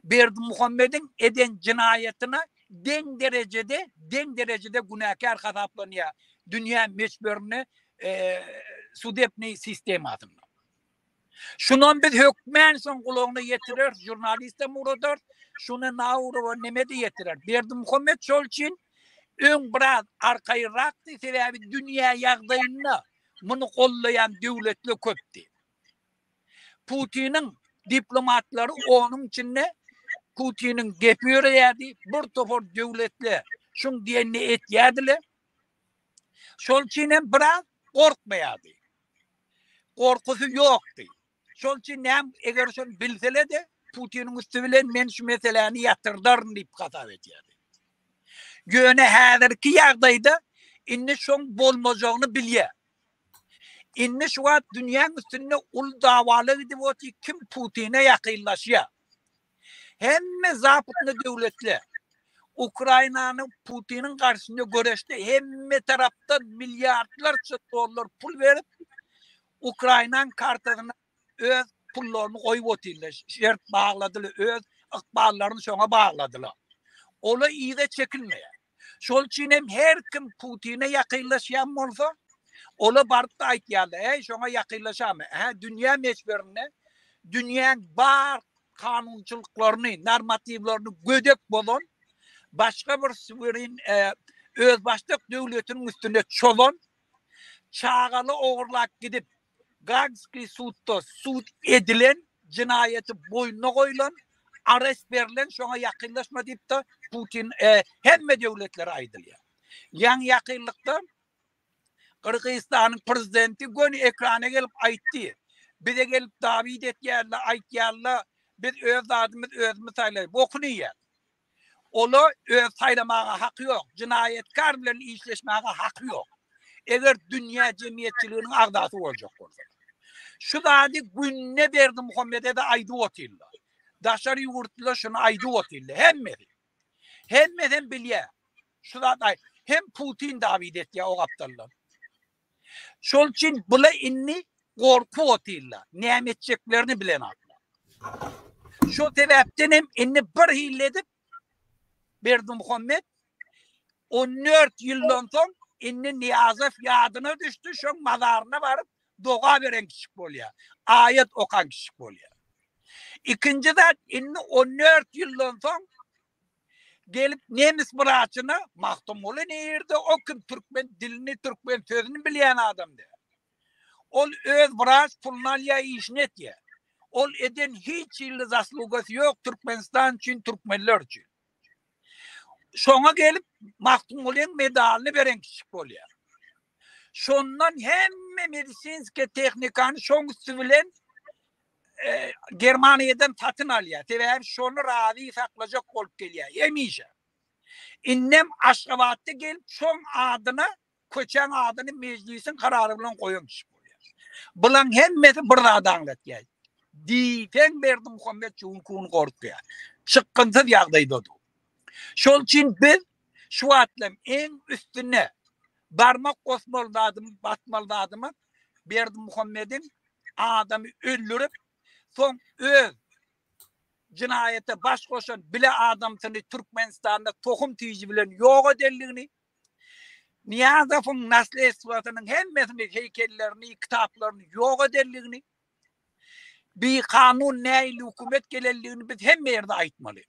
Berdimuhammed'in eden cinayetine den derecede günahkar hataplanıyor. Dünya meçberine sudepni sistem adına. Şunun biz hükmen son kulağına getirir, jurnaliste muradar, şunu nauru ve nemede getirir. Berdimuhammed Çolçin ön biraz arkayı raktı, sebebi dünya yağdayına bunu kollayan devletli köptü. Putin'in diplomatları onun içinde Putin'in gepiyor yerdi, bir tofor devletli şun diyenini et yerdiler. Çolçin'in biraz korkmayadı. Korkusu yoktu. Çolçin hem eğer şun bilsele de Putin'in üstüyle men şu meseleni yatırdarın deyip kasap ediyordu. Göne hazırki yağdayda inni şun bolmazağını biliyor. İnni şu an dünyanın üstünde ul davalı gidip oti kim Putin'e yakınlaşıyor. Hem zapıtlı devletli Ukrayna'nın Putin'in karşısında görüştü. Hem taraftan milyarlarca dolar pul verip Ukrayna'nın kartına öz pullarını koyup oturdular. Şert bağladılar. Öz akballarını sonra bağladılar. Ola iyi de çekilmeye. Şol için hem her kim Putin'e yakınlaşan olsa ola barıp da ait geldi. Şuna yakınlaşamı. Dünya meçberine dünyanın bar kanunçuluklarını, normativlerini gödek bolon başka bir sivrin öz başlık devletinin üstünde çolon çağalı oğurlak gidip Gagski sudda sud edilen cinayeti boynuna koyulan arrest verilen şuna yakınlaşma deyip de Putin hemme devletlere aydılıyor. Yan yakınlıkta Kırgızistan'ın prezidenti gönü ekrana gelip aytti. Bir de gelip davet et yerle, ayt yerle, biz öz adımız özümüz saylayıp okunuyor. Ola öz saylamaya hakkı yok. Cinayetkar bilen işleşmeye hakkı yok. Eğer dünya cemiyetçiliğinin ağdası olacak olsa. Şu da adı günne verdi Muhammed'e de aydı otilla. Daşarı yurtla şunu aydı otilla. Hemmeden biliyor. Şu da adı hem Putin davet et ya o aptallar. Şol için bula inni korku otilla. Nimetçeklerini bilen atla. Şu sebepten hem inni bir hilledip verdi Muhammed 14 yıldan sonra inni Niyazef yadına düştü. Şu mazarına varıp doğa veren kişi oluyor. Ayet okan kişi oluyor. İkinciden inni 14 yıldan sonra gelip Nemis bıraçını Mahtumulu neyirdi? O kim Türkmen dilini, Türkmen sözünü bilen adamdı. Ol öz bıraç pulnalya işnet ya. Ol eden hiç yıldız aslugası yok Türkmenistan için, Türkmenler için. Şona gelip Mahtumulu'nun medalini veren kişi oluyor. Şondan hem medisinske teknikanı şon üstü bilen Germaniye'den satın alıyor. Sebep şonu ravi saklayacak olup geliyor. Yemişe. İnnem Aşgabat'ta gelip şon adına, köçen adını meclisin kararıyla koyun kişi oluyor. Bulan hemmeti burada anlat ya. Difen verdi Muhammed Çunkun korkuyor. Çıkkıntı yağdaydı o. Şol için biz şu atlım en üstüne barmak kosmalı adımı, batmalı adımı verdi Muhammed'in adamı öldürüp son öz cinayete baş koşan bile adamsını Türkmenistan'da tohum tiyci bilen yok edenliğini Niyazef'in nasıl esvatının hemmesini heykellerini, kitaplarını yok edenliğini bir kanun neyli hükümet gelirliğini biz hem yerde aytmalı.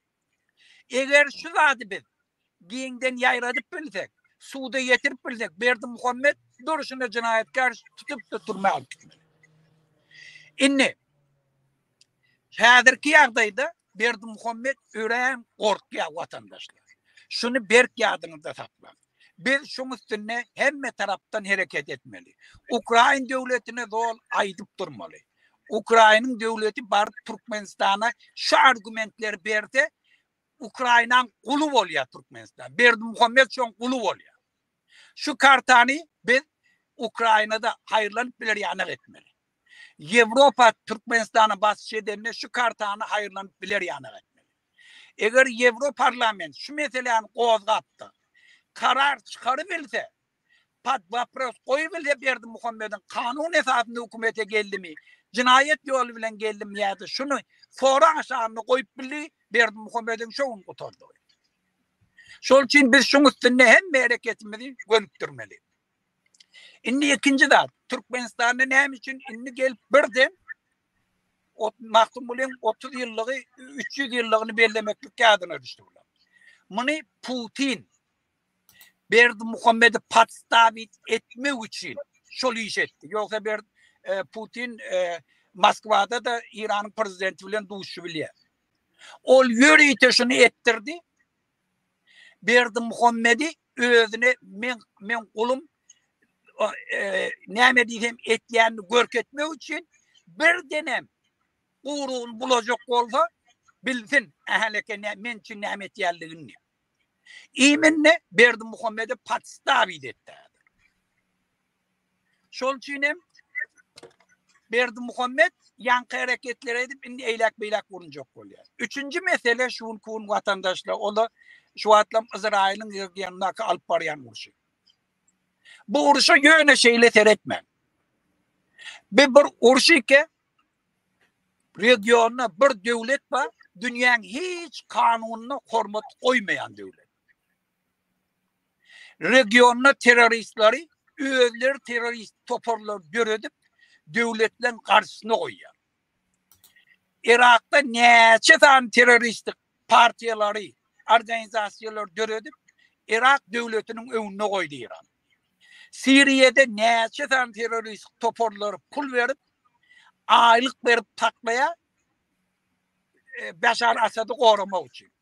Eğer şu zaten biz giyinden yayradıp bilsek, suda getirip bilsek, Berdi Muhammed duruşuna cinayetkar tutup da durmaya alıp gitmeli. İnne hazırki yağdayda Berdi Muhammed öğren korkuyor vatandaşlar. Şunu berk yadınızda saklan. Biz şunun üstüne hemme taraftan hareket etmeli. Ukrayna devletine zor aydıp durmalı. Ukrayna'nın devleti barıp Türkmenistan'a şu argümentleri berdi. Ukrayna'nın kulu oluyor Türkmenistan. Berdi Muhammed şun kulu oluyor. Şu kartani biz Ukrayna'da hayırlanıp bilir yanak etmeli. Avrupa Türkmenistan'a basış edenle şu kartani hayırlanıp bilir yanak etmeli. Eğer Avrupa Parlament şu meselenin kozgaptı karar çıkarıbilse vapros koyup Berdi Muhammed'in kanun esasında hükümete geldi mi? Cinayet yolu bilen geldi mi ya da şunu sonra aşağını koyup bili Berdi Muhammed'in şoğun oturdu. Şol için biz şunun üstünde hem hareketimizi gönüktürmeli. Inni ikinci da Türkmenistan'ın hem için inni gelip birden Mahtumul'un 30 yıllığı 300 yıllığını bellemeklik kağıdına düştü. Bunu Putin Berdi Muhammed'i patstavit etme için şol iş etti. Yoksa Putin Moskva'da da İran'ın prezidenti bilen duşu biliyor. Ol yürüyte şunu ettirdi. Berdi Muhammed'i özüne men kulum näme diýsem etýänini görketmek için bir denem uğruğun bulacak olsa bilsin ahleke men için näme etýänligini. İminne Berdi Muhammed'i patstavit etti. Şol için Berdi Muhammed yankı hareketler edip indi eylak beylak vurunacak oluyor. Üçüncü mesele şun kun vatandaşlar o da şu atlam İsrail'in yanındaki alıp barayan vuruşu. Bu vuruşu yöne şeyle seyretmen. Bir vuruşu ki regionuna bir devlet var, dünyanın hiç kanununa hürmet koymayan devlet. Regionuna teröristleri, özleri terörist toparlar görüdüp devletlerin karşısına koyuyor. Irak'ta neçe tane teröristik partiyaları, organizasyonlar görüdüp Irak devletinin önüne koydu İran. Suriye'de neçe tane terörist toparları pul verip aylık verip taklaya Beşar Asad'ı korumak için.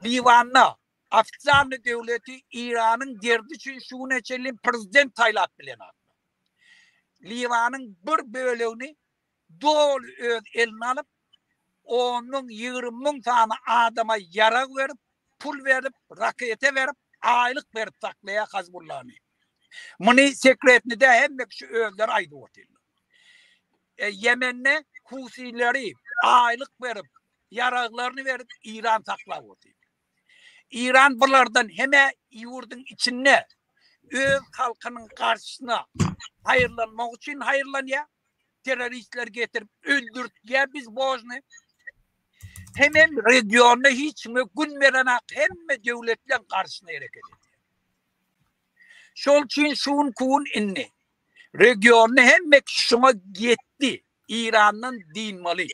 Livan'la Afganistanlı devleti İran'ın derdi için şu neçelin prezident taylat bilen adı. Livan'ın bir bölümünü doğru eline alıp onun 20 tane adama yara verip pul verip rakete verip aylık verip taklaya Hizbullah'ını. Bunu sekretini de hem de şu öğler aydı ortayla. Yemen'e Husileri aylık verip yaraklarını verip İran takla ortayla. İran bunlardan hemen yurdun içine öz halkının karşısına hayırlanmak için hayırlanıyor. Teröristler getirip öldürt ya biz boğazını. Hemen regionda hiç mi gün veren hem devletlerin karşısına hareket ediyor. Şol için şun kun inni. Regionda hem şuna gitti. İran'ın din malı.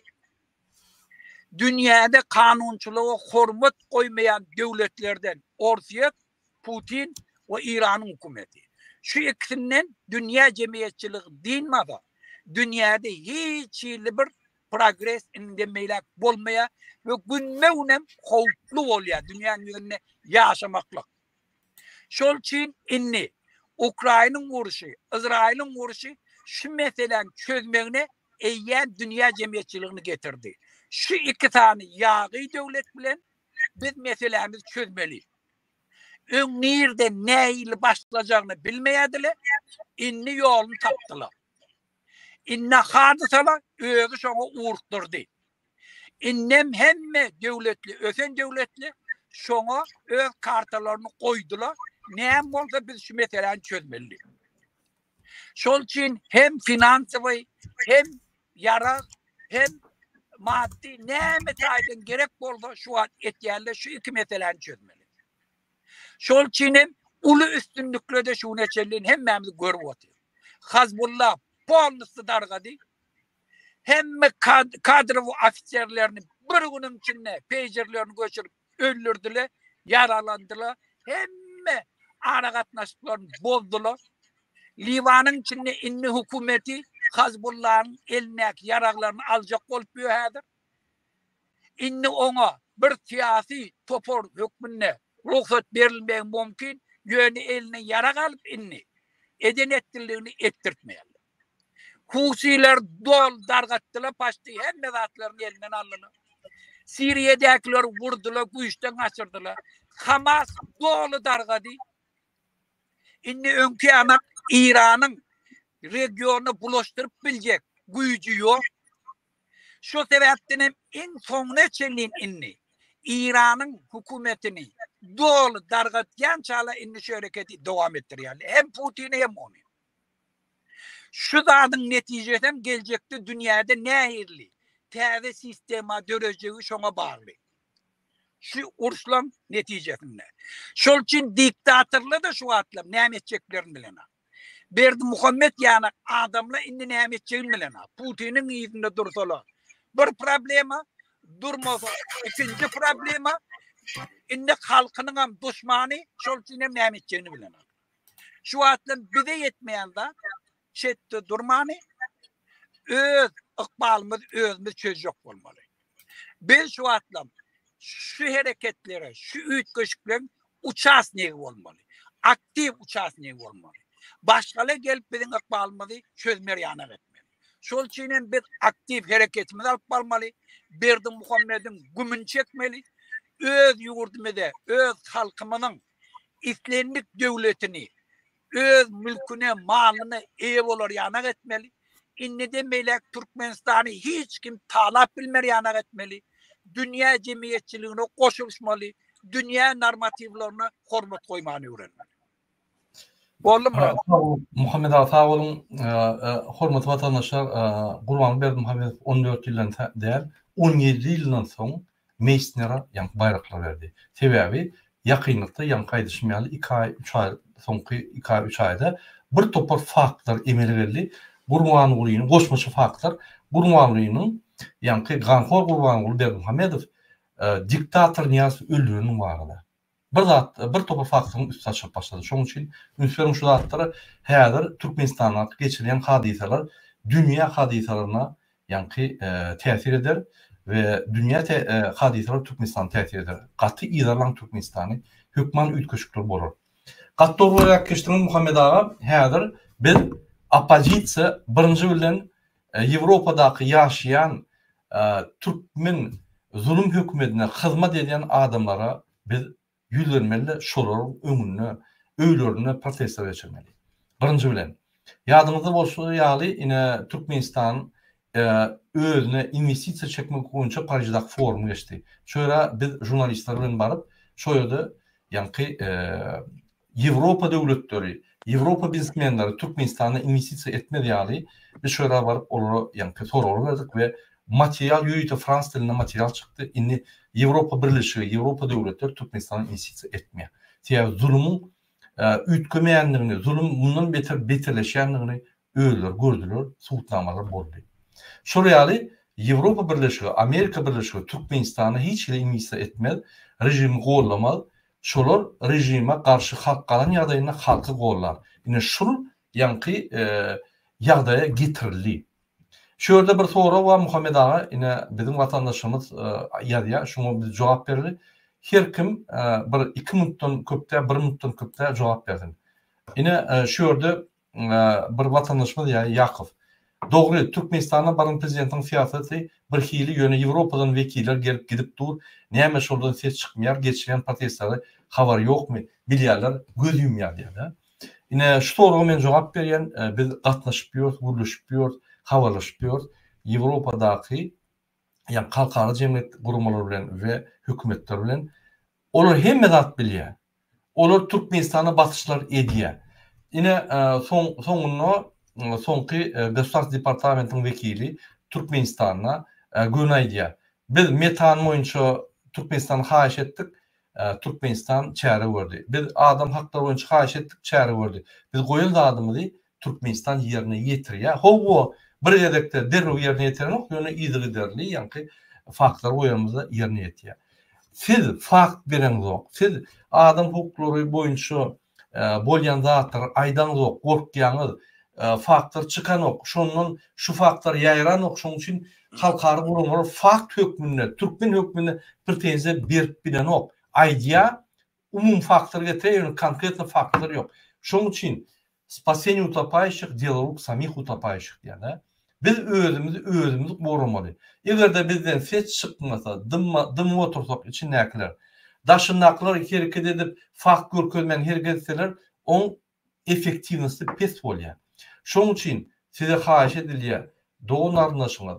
Dünyada kanunçuluğa hürmet koymayan devletlerden ortaya Putin ve İran'ın hükümeti. Şu ikisinden dünya cemiyetçiliği din malı. Dünyada hiç bir progres indemeylek bolmaya ve günme unem kovutlu oluyor dünyanın üzerine yaşamakla. Şol için inni Ukrayna'nın vuruşu, İsrail'in vuruşu şu meselenin çözmeğine eğer dünya cemiyetçiliğini getirdi. Şu iki tane yağı devlet bilen biz meselemizi çözmeliyiz. Nerede neyle başlayacağını bilmeyediler, inni yolunu taptılar. İnne hadisalar özü şuna uğurtturdu. İnnem hemme devletli, ösen devletli şuna öz kartalarını koydular. Neyem olsa biz şu meseleyi çözmeliyiz. Şol için hem finansı hem yara hem maddi ne meseleden gerek olsa şu an etiyerle şu iki meseleyi çözmeliyiz. Şol için hem ulu üstünlüklerde şu neçelliğin hemmemizi görüp oturuyor. Hizbullah polnusu dargadı. Hem kadro ofisyerlerini bir günün içinde peycerlerini göçürüp öldürdüler, yaralandılar. Hem ara katnaşıklarını bozdular. Livan'ın içinde inni hükümeti Hizbullah'ın eline yaraklarını alacak olup büyüdür. İnni ona bir siyasi topor hükmüne ruhsat verilmeyen mümkün. Yönü eline yarak alıp inni eden ettirliğini ettirtmeyelim. Husiler dol dargattılar, paştı hem mezatlarını elinden aldılar. Suriye'dekiler vurdular, güçten açırdılar. Hamas dolu dargadı. İnni önkü anak İran'ın regionunu bulaştırıp bilecek gücü yok. Şu sebepten en son ne çelin inni İran'ın hükümetini dolu dargatyan çala inni şu hareketi devam ettiriyor. Hem Putin'i hem onu. Şu zadın neticeden gelecekte dünyada nehirli. Təze sistema döreceği şona bağlı. Şu urslan neticesinde. Şol için diktatörle de şu atlam ne edeceklerini bilene. Berdi Muhammed yani adamla indi ne edeceğini bilene. Putin'in iyisinde dursalar. Bir problema durmasa. İkinci problema indi halkının düşmanı şol için ne edeceğini bilene. Şu atlam bize yetmeyen de çette durmanı öz ıkbalımız özümüz çözecek olmalı. Biz şu atlam şu hareketlere, şu ütköşüklerin uçasnığı olmalı. Aktif uçasnığı olmalı. Başkaları gelip bizim ıkbalımızı çözmeye yanak etmeli. Şol için biz aktif hareketimizi alıp almalı. Berdi Muhammed'in gümünü çekmeli. Öz yurdumuzda, öz halkımızın İslamlık devletini, öz mülküne, malını ev olur yanak etmeli. İnne demeyle Türkmenistan'ı hiç kim talap bilmer yanak etmeli. Dünya cemiyetçiliğine koşulmalı. Dünya normativlerine hürmet koymanı öğrenmeli. Oldu mu? Muhammed Ata olun, hürmetli vatandaşlar, Kurban Berdi Muhammed 14 yıldan değil, 17 yıldan sonra meclislere bayraklar verdi. Sebebi yakınlıkta kaydışmayalı 2 ay 3 ay sonki 2 ay 3 ayda bir topar faktlar emeli verildi. Gurbangulynyň goşmaçy faktlar Gurbangulynyň ýa-ni Ganhor Gurbanguly Berdi Muhammedov diktator Niyaz öldürüniň barada. Bir topar faktyň üstüne çykyp başlady. Şoň üçin ünsürim şu zatlary häzir Türkmenistanda geçirilen hadiseler dünya hadiselelerine ýa-ni täsir eder ve dünya hadiseler Türkmenistana täsir eder. Gaty ýerlerden Türkmenistany hökman ütköşükler bolar. Gatty olarak geçtiren Muhammed aga häzir biz opozisiya birinci bilen Ýewropadaki ýaşaýan Türkmen zulüm hökümetine hyzmat eden adamlara biz ýüzlenmeli, şolaryň öňüne, öýlerine protest geçirmeli. Birinci bilen. Ýadymyzda bolsa ýaly ine Türkmenistan özüne investisiýa çekmek boýunça Parisdaky forum geçdi. Şöyle biz jurnalistler bilen baryp, şo ýerde ýa-ni Ýewropa döwletleri, Ýewropa biznesmenleri Türkmenistana investisiýa etmedi ýaly biz şöyle baryp olara ýa-ni soralardyk we material ýöýte frans dilinde material çykdy. Indi Ýewropa birleşigi, Ýewropa döwletleri Türkmenistana investisiýa etmeýär. Tiýa zulümüň ütkemeýändigini, zulüm bundan beterleşýändigini öýler, gördüler, suwutnamalar boldy. Şol ýaly Ýewropa birleşigi, Amerika birleşigi Türkmenistana hiç ile investisiýa etmedi, rejimi gollamaly. Şolar rejime karşı halk kalan ýagdaýynda halky gollar. Ine şol ýa-ni ýagdaýa getirildi. Şu ýerde bir soru var Muhammed aga, ine bizim vatandaşymız ýa-da şoňa biz jogap berdi. Her kim bir 2 minutdan köpde, 1 minutdan köpde jogap berdi. Ine şu ýerde bir vatandaşymız Ýakyp. Dogry, Türkmenistana barın prezidentiň siýasaty bir hili ýöne Ýewropadan wekiller gelip gidip dur. Näme şoldan ses çykmaýar, geçiren protestleri habar ýokmy? Bilýärler, göz ýumýar diýär. Ine şu soruga men jogap berýän, biz gatnaşyp ýörüp, guruluşyp ýörüp, habarlaşyp ýörüp, Ýewropadaky ýa halkara jemgyýet gurulmalary bilen we hökümetler bilen olar hemme zat bilýär. Olar Türkmenistana basyşlar edýär. Ine soňky Göstərç Departamentiň wekili Türkmenistana gönaýdýär. Biz metan boýunça Türkmenistan haýyş etdik. Türkmenistan çäre berdi. Biz adam hakları boýunça haýyş etdik, çäre berdi. Biz goýan zadymyzy Türkmenistan ýerine ýetirýär. Howa bir ýerdekde derrew ýerine ýetirenok, ýöne ýygy derli, ýa-ni faktlar goýanymyzda ýerine ýetýär. Siz fakt beren zok. Siz adam hukuklary boýunça bolýan zatlar aýdan zok, gorkýaňyz faktlar çıkanok, şondan şu faktlar ýaýranok, şoň üçin halkara gurulmalar fakt hökmüne, Türkmen hökmüne pretenziýa berip bilenok. Aýdýa umum faktlar getirýär, konkretny faktlar ýok. Şoň üçin spasение утопающих, дело рук самих утопающих diýär. Biz özümüzi goramaly. Egerde bizden ses çykmasa, dym otursak için näkler. Daşynaklar hereket edip fakt görkezmen hereket etseler, on effektivnesi pes bolýar. Şoň üçin size haýyş edilýär. Doğun arnaşyňyz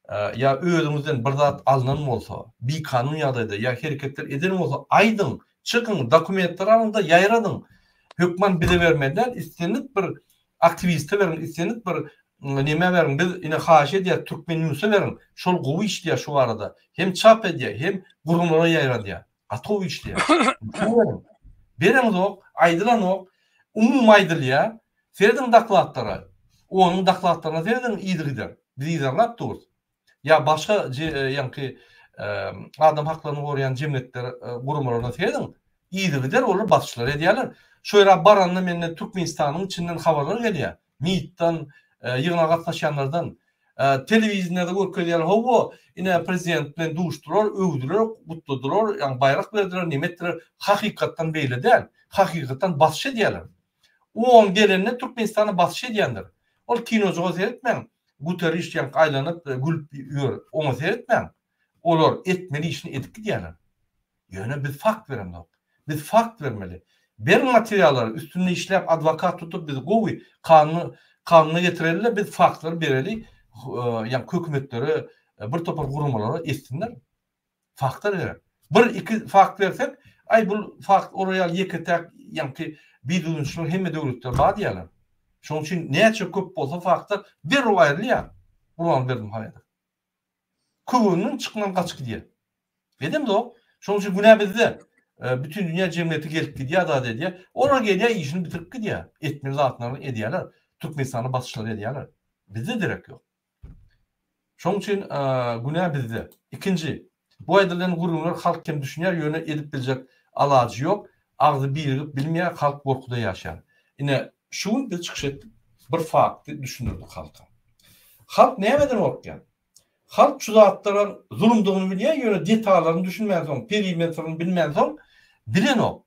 ýa özüňizden bir zat alynan bolsa, bir kanun ýagdaýda ýa hereketler eden bolsa, aýdyň Çıkın, dokumentler alın da yayradın. Hükman bize vermeden istenip bir aktiviste verin, istenip bir neme verin. Biz yine haşe diye Türkmen News'a verin. Şol gowy işliye şu arada. Hem çap ediye, hem gurumlara yayra diye. Atow işliye. Beren o, aydılan o, umum aydıl ya. Serdin daklatlara. Onun daklatlarına serdin iyidir gider. Biz iyidirlap dur. Ya başka yani adam haklarını koruyan cemiyetler gurumlarına serdin iyidir gider olur basçılar ediyorlar. Şöyle baranla menne Türkmenistan'ın içinden haberler geliyor. MİT'ten, yığına katlaşanlardan, televizyonda görkediler. Hovo, yine prezidentle duştular, övdüler, kutladılar, yani bayrak verdiler, nimetler hakikaten böyle değil. Hakikaten basçı diyorlar. O on gelenine Türkmenistan'a basçı diyenler. O kinocuğa seyretmeyin. Guteriş yani aylanıp gülüp yiyor. Onu seyretmeyin. Onlar etmeli işini etki diyorlar. Yani biz fakt verelim. Biz fakt vermeli. Bir materyalları üstünde işlep advokat tutup biz gowy kanunu getirelim, biz faktları bereli yani hükümetleri bir topar gurumlara estinler. Faktlar verir. Bir iki fakt versek ay bu fakt oraya yeketek yani bir duyunçlar hem devletler var diyorlar. Şunun için ne çok köp bolsa faktlar bir royal ya. Ulan verdim hayata. Kuvunun çıkman kaç gidiyor. Dedim de o. Şunun için günah bizde. Bütün dünya cemiyeti gelip gidiyor da dediyor. Ona geliyor işini bitirip gidiyor. Etmeniz altlarını ediyorlar. Türkmenistan'ı basışları ediyorlar. Bizde direkt yok. Şunun için günah bizde. İkinci, bu aydaların gurumlar halk kim düşünüyor, yöne edip bilecek alacı yok. Ağzı bir bilmeyen halk korkuda yaşar. Yine şunu bir çıkış ettik. Bir farklı düşünürdük halka. Halk neye beden orken? Halk şu zatların zulümdüğünü biliyor, yöne detaylarını düşünmeyen son, perimetrını bilmeyen son, bilen o.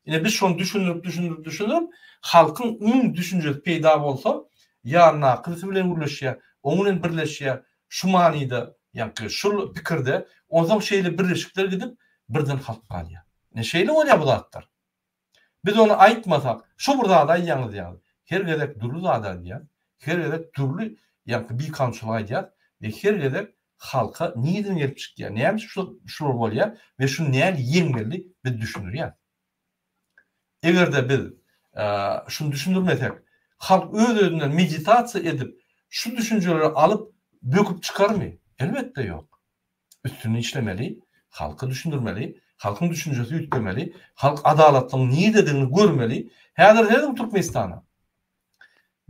Yine biz şunu düşünürüp, halkın ümum düşüncesi peyda olsa, yarına kılısı bilen uğraşıyor, onunla birleşiyor, şu manida, yani şu fikirde, o zaman şeyle birleşikler gidip, birden halk kalıyor. Ne şeyle oluyor bu zatlar? Biz onu ayıtmasak, şu burada aday yalnız yani. Her gedek durlu aday diye, her gedek durlu, yani bir kançılay diye, ve her gedek halka niyeden gelip çıktı ya? Neymiş şu rol ya? Ve şu neyel yengeli bir düşünür ya. Eğer de biz şunu düşünürmesek, halk öz-özünden meditasiya edip, şu düşünceleri alıp, döküp çıkar mı? Elbette yok. Üstünü işlemeli, halkı düşünürmeli, halkın düşüncesi yüklemeli, halk adaletinin niye dediğini görmeli. Her Türkmenistan'a.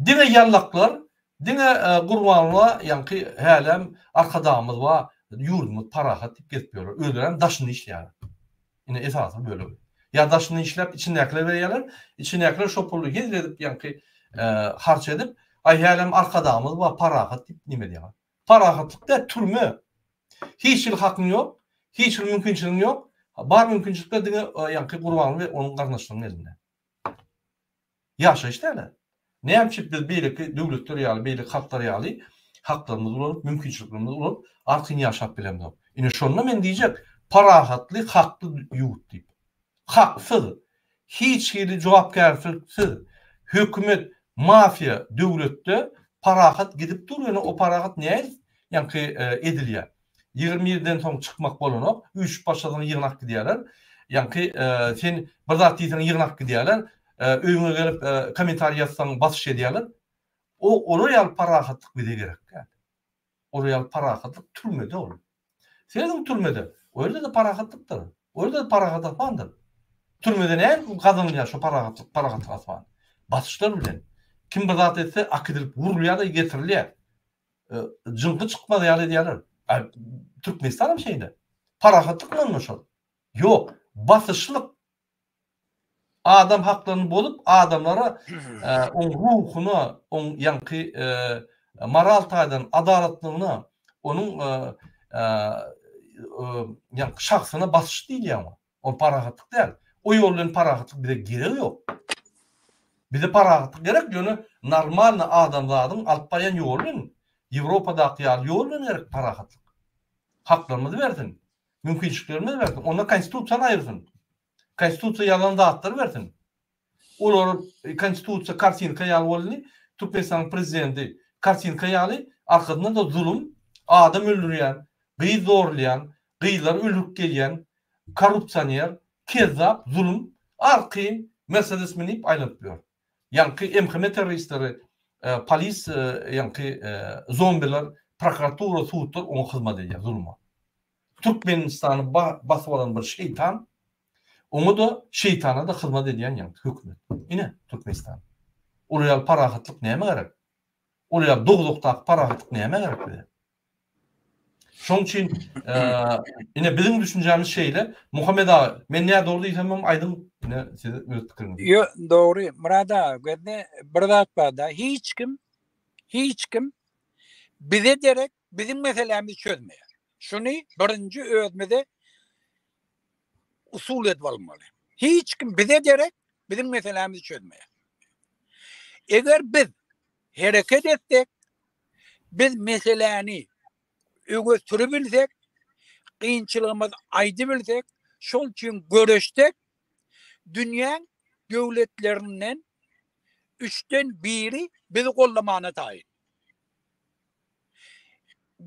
Dine yallaklar, dine kurbanla yani halen arkadağımız var, yurdumuz parahat getmiyorlar. Öldüren daşını işleyen. Yine esası böyle. Ya daşını işlep içindekiler veriyorlar, içindekiler şopurlu gezledip yani harç edip ay halen arkadağımız var parahat deyip nime diyorlar. Parahatlık da türmü. Hiç yıl hakkın yok, hiç yıl mümkünçülüğün yok. Bar mümkünçülükle dine yani kurbanlı ve onun kardeşlerinin elinde. Yaşa işte öyle. Ne yapıp biz belki devletler yani, belki halklar yani haklarımız olup, mümkünçülüklerimiz olup artık yaşap bilemdi. Yine şununla ben diyecek, parahatlı, haklı yurt deyip. Haksız, hiç yeri cevapkarsiz, hükümet, mafya, devlette parahat gidip duruyor. O parahat ne? Yani ediliyor. 27'den sonra çıkmak bolunu, 3 başladan yığınak gidiyorlar. Yani sen bir zat deysen yığınak gidiyorlar. Öyüne gelip komentar yazsan basış ediyorlar. O royal parahatlık bir de gerek. Yani. O royal parahatlık türmede olur. Senin türmede. Öyle de parahatlıktır. Öyle de parahatlık vardır. Türmede ne? Kadın ya şu parahatlık var. Basışlar bilen. Kim bir zat etse ak edilip vuruluyor da getiriliyor. Cınkı çıkmadı yani diyorlar. Türkmenistan'ın şeyinde. Parahatlık mı olmuş o? Yok. Basışlık. Adam haklarını bolup adamlara on ruhunu, on yankı moral taydan adaletliğini, onun yankı şahsına basış değil ya. O parahatlık değil. O yolun parahatlık bir de gereği yok. Bir de parahatlık gerek yönü normal adamların alpayan yolun, Avrupa'daki yolun gerek parahatlık. Haklarımızı verdin. Mümkünçülüklerimizi verdin. Ona konstitusyon ayırdın. Konstitusiya yalan dağıtları verdin. Onlar konstitusiya kartinka yalı Türkmenistan prezidenti kartinka yalı arkasında da zulüm, adam öldüren, gıy zorlayan, gıylar öldürüp gelen, korrupsiyoner, kezzap, zulüm, arqin meselesini deyip aylanıp Yankı emhime teröristleri, polis, yankı zombiler, prokuratura, suutlar onu hizmet ediyor zulüma. Türkmenistan'ı basıp alan bir şeytan, onu da şeytana da hizmet ediyen yankı hükümet. Yine Türkmenistan. Oraya parahatlık neyme gerek? Oraya doğuluktak parahatlık neyme gerek bile? Şoň için yine bizim düşüneceğimiz şeyle Muhammed Ağa, men ne doğru diýsem aydın yine size öz pikiriniz. Yo, doğru. Murad ağa, bir zat barda hiç kim bize derek bizim meselemizi çözmeýär. Şunu birinci özmede usul edip almaly. Hiç kim bize derek bizim meselemizi çözmeýär. Eger biz hareket etsek, biz meseleni öňe sürebilsek, kıyınçılığımız aydı bilsek, şol için görüştek, dünyanın devletlerinden 3'ten 1'i bizi kollamana tayin.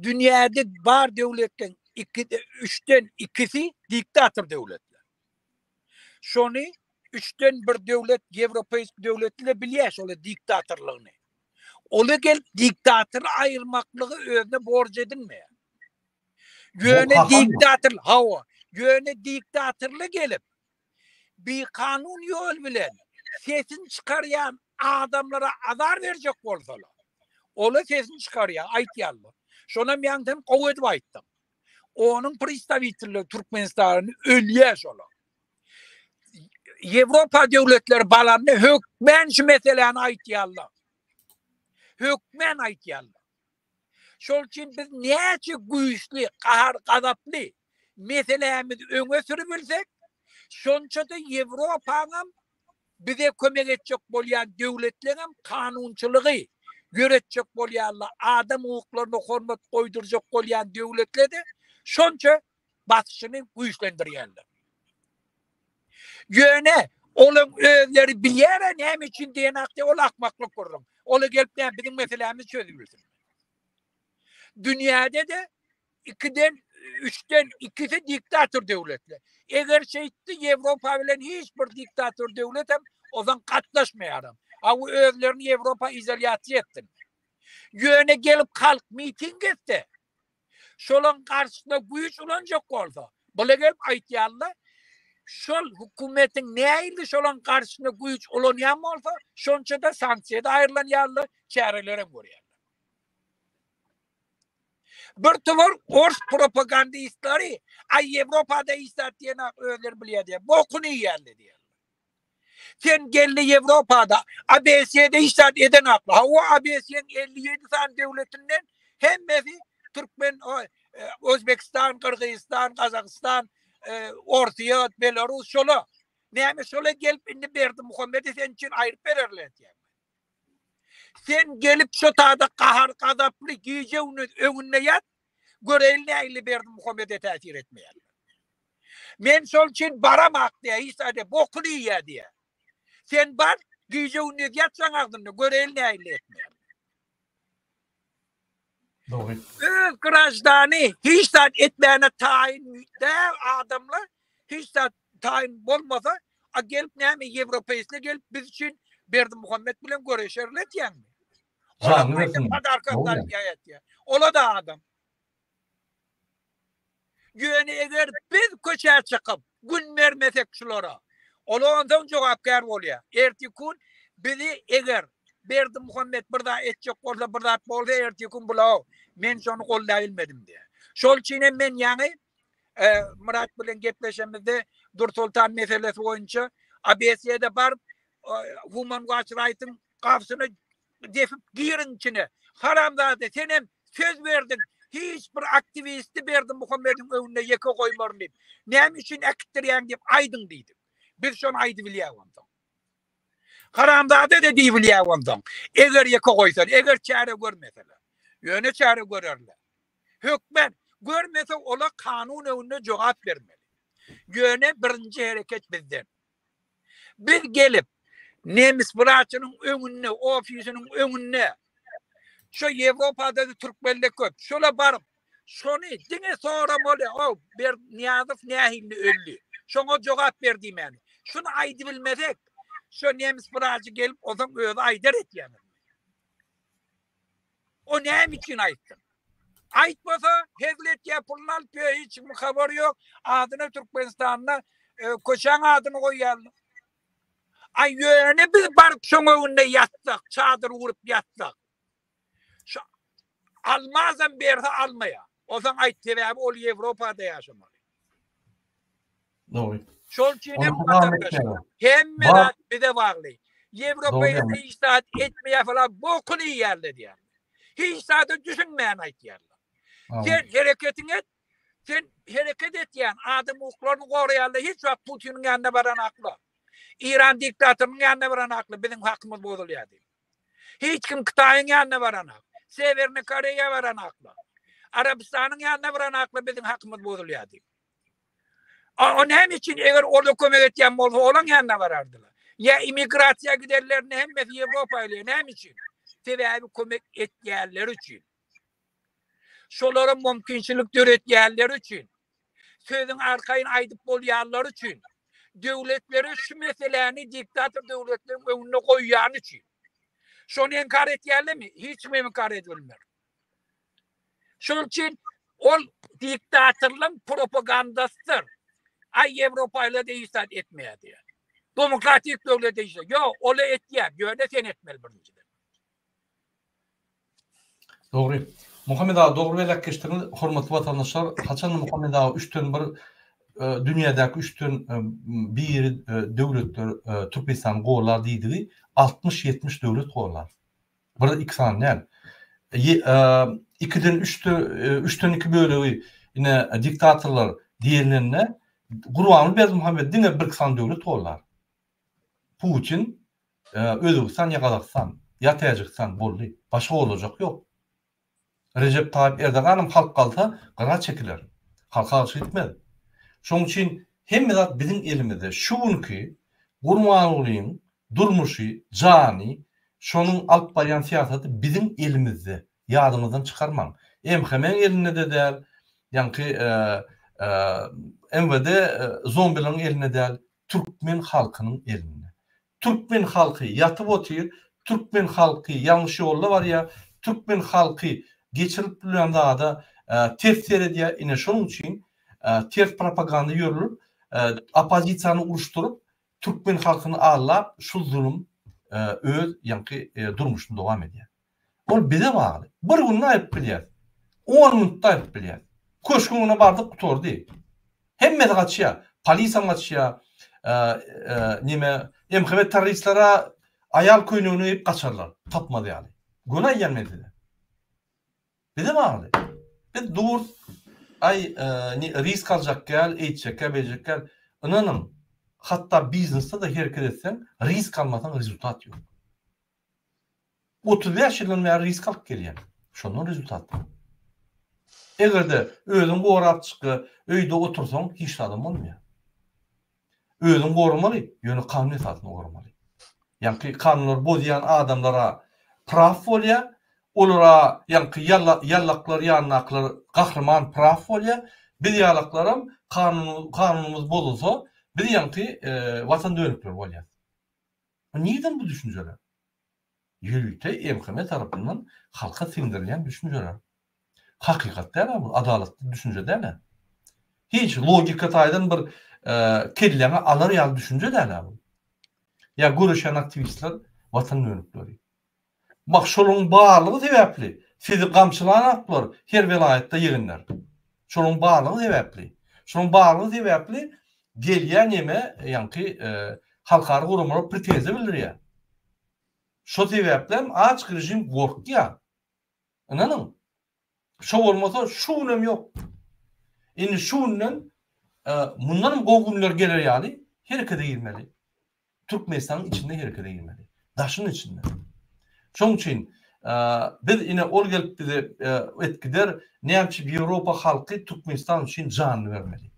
Dünyada var devletlerin 3'ten 2'si diktatör devletler. Şonu 3'ten 1 devlet, Avrupaýysk devletler bilýär ola diktatörlüğünü. Ola gelip diktatör ayrılmaklığı özüne borç edinmeýär. Yöne diktatörlü gelip bir kanun yol bilen sesini çıkaryan adamlara azar verecek bolsalar. Ola sesini çıkaryan aytýarlar. Şona men hem kowet aytdym. Onun pristavitelleri Türkmenistan'ı ölýär ola. Avrupa devletleri balanny hökmen şu meseleni aytýarlar. Hökmen aytýarlar. Şol için biz näçe güýçli, kahar gadaply meselemizi öňe sürebilsek, şonça da Ýewropanyň bize kömek etjek bolýan döwletlerim kanunçylygy göretjek bolýarlar, adam hukuklaryna hormat goýdurjak bolýan döwletlerde şonça basyşyny güýçlendirýärler. Ýöne olaň özleri bilýär näme üçin diýenakda ol akmaklyk görürüm. Ola gelip bizim meselemizi çözebilsin. Dünyada da 2'den 3'ten 2'si diktatör devletler. Eger şeydi Avrupa bilen hiçbir diktatör devletem o zaman katlaşmaýarym. Awu özlerini Avrupa izolasiýa etdi. Ýöne gelip halk miting etdi. Şolan karşısında güýç ulanjak bolsa, bula gelip aýtýarlar, şol hökümetin näýdi şolan karşısında güýç ulanýan bolsa, şonça da sanksiýada aýrylanýarlar, çärelere görýär. Bir tövür Ors propagandistleri ay Avrupa'da istatiyena öler bilýär diýär. Bokuny ýerli diýär. Sen geldi Avrupa'da ABS'de istat eden aklı. O ABS'nin 57 tane devletinden hemmesi Türkmen, Özbekistan, Kırgızistan, Kazakistan, Ortiya, Belarus şola. Näme şola gelip indi berdi Muhammed'i sen için aýryp bererler diýär. Sen gelip şu taada kahar gadaply gije öňünde yat, göreýil näýli berdi Muhammed'e täsir etmeýär. Men şol için baramak diýär, hiç bokuny ýer diýär. Sen bar, gije öňünde yatsaň agdynda göreýil näýli etmeýär. Doğru. Öz grajdany hiç etmeyene tayin adamlar hiç tayin bolmasa gelip näme Ýewropaýysklar gelip biz için berdi Muhammed bilen görüşerler diýär. Ola da adam. Ýöne eger biz köçä çykyp gün bermesek şulara, ola ondan jogapkar bolýar. Ertikün bizi eger berdi Muhammed bir da etjek bolsa, bir da bolsa ertikün bulaw. Men şonu gollaýa bilmedim diye. Şol için men ýani Murat bilen gepleşemizde Dursultan meselesi boýunça ABS'de bar Human Rights Rights'ın kafasını defip girin içine. Haramzade senem söz verdin. Hiçbir aktivisti berdim Muhammed'in önüne yeke koymarım deyip. Näme üçin ekittirýän deyip aydın deydim. Biz şonu aydı bilýär ondan. Haramzade de diýip bilýär ondan. Eger yeke koysan, eger çare görmeseler. Ýöne çare görerler. Hökmen görmese ola kanun önüne jogap bermeli. Ýöne birinci hareket bizden. Biz gelip Nemis bıraçının önüne, ofisinin önüne, şu Avrupa'da da Türkmenler köp, şola barıp, şonu dine sonra mole, o bir Niyazov Nihilli öldü. Şoňa jogap berdi meni. Şunu aýdy bilmezek, şu nemis birajy gelip ozaň öýde aýdar etýär. O näme için aýtdy? Aýtmasa, hezlet ýapylan hiç habar ýok. Adyny Türkmenistan'da koşan adyny goýýarlar. Ay ýöne biz baryp şoňa önde ýatsak, çadyr urup ýatsak. Şu almazam berse almaya. Ozaň aýtdy ol Ýewropada ýaşamaly. Doğru. Şol üçin hemme bize bagly. Ýewropaýa iştahat etmeýär falan bokunu ýerler diýär. Hiç sada düşünmeýän aýtýarlar. Sen hereket et, sen hareket etýän adam hukuklaryny goraýarlar. Hiç wagt Putin'in ýanyna baran akly. İran diktatorunun ýanyna baran akly bizim hakymyz bozulýar. Hiç kim Kitaýyň ýanyna baran akly. Severni Koreýa baran akly. Arabistanyň ýanyna baran akly bizim hakymyz bozulýar. O näme için eger orada kömek etýän bolsa olaň ýanyna barardylar. Ya immigrasiýa giderlerini hemme Ýewropaýa näme için? Sebebi kömek etýärler üçin. Şolara mümkinçilik döretýärler üçin. Sözüň arkaýyn aýdyp bolýarlar üçin. Döwletleri şu meseleni diktator döwletlerin önüne goýýan üçin. Şonu inkar etýärlermi? Hiç mi inkar edilmer? Şol üçin ol diktatorlyň propagandasydyr. Ay Ýewropaýla deýisat etmeýär. Demokratik döwlet deýişler. Yo, ola etýär. Ýöne sen etmeli birinçiden. Doğru. Muhammed ağa doğru belek geçtiğiniz hormatly vatandaşlar, haçan Muhammed ağa 3'ten 1 dünyadaki 3'ten 1 döwletler Türkmenistan goýlar diýdi. 60-70 döwlet goýlar. Bir iki sanyň. 2'den 3'ten 2 bölegi ine diktatorlar diýenlerine Gurbanly Berdimuhammed diňe bir san döwlet goýlar. Putin Özbegistan ýa Gazakystan ýa Täjikistan boldy. Başga olajak ýok. Recep Tayyip Erdoğan'ım halk kalsa qara çekiler. Halka alış etmez. Şoň üçin hemme zat bizim elimizde şuňky Gurbanlyň durmuşy, jany, şonuň alyp barýan siýasaty bizim elimizde. Ýadymyzdan çykarmaň. Emhemen elinde de däl, ýanky MVD zombilerin eline däl, Türkmen halkynyň elinde. Türkmen halky ýatyp otyr, Türkmen halky ýalňyş ýolda barýar, Türkmen halky geçirip bilen da tefsir edýär. Ine şonuň üçin ters propaganda ýörülüp, opozisiýany uruşturup, Türkmen halkyny allap, şu zulüm öz ýanky durmuşynda dowam edýär. Ol bize bagly. Bir günni aýyp bilýär. 10 minutda aýyp bilýär. Köşküne bardyk gutordy. Hemme gaçýar, polisiýa gaçýar, nime, emhemet terroristlara ayal köýnüni ýep gaçarlar. Tapmady ýaly. Günah gelmedi. Bize bagly. Biz dur risk alacak gel, eýtjek gel, bejek gel. Inanın, hatta biznesde de hereket etsen, risk almadan rezultat yok. 35 ýyldan beri risk alyp gelýär. Şonun rezultaty. Egerde özüň gorap çyky, öýde otursaň hiç adam bolmaýar. Özüň gormaly, ýöne kanun esasyna gormaly. Ýani kanunlar bozýan adamlara praf bolýar. Olara ýanky ýallaklar ýanaklar gahrman praf bolýar. Biz ýallaklaram kanunumyz bozulsa, biz ýanky watan dönükler bolýar. Niýeden bu düşünjeler? Ýürüýte emhemet tarapyndan halka singdirilýän düşünjeler. Hakikat däl bu, adalatly düşünje däl. Hiç logika taýdan bir kelleňe alar ýaly düşünje däl bu. Ya görüşen aktivistler watan dönükleri. Bak şolun barlygy sebäpli. Sizi gamçylan atlar her vilayetde ýeginler. Şolun barlygy sebäpli. Şolun barlygy sebäpli gelýän ýeme ýanky halkary gurumlar pretensiýa bildirýär. Şo sebäplen açyk rejim gorkýar. Ananyň? Şo bolmasa şunem ýok. Indi şunden mundan gowgunlar geler ýaly herekete girmeli. Türkmenistanyň içinde herekete girmeli. Daşyň içinde. Şoň üçin biz ine ol gelip bize etkider näçe Ýewropa halky Türkmenistan üçin jan bermeli.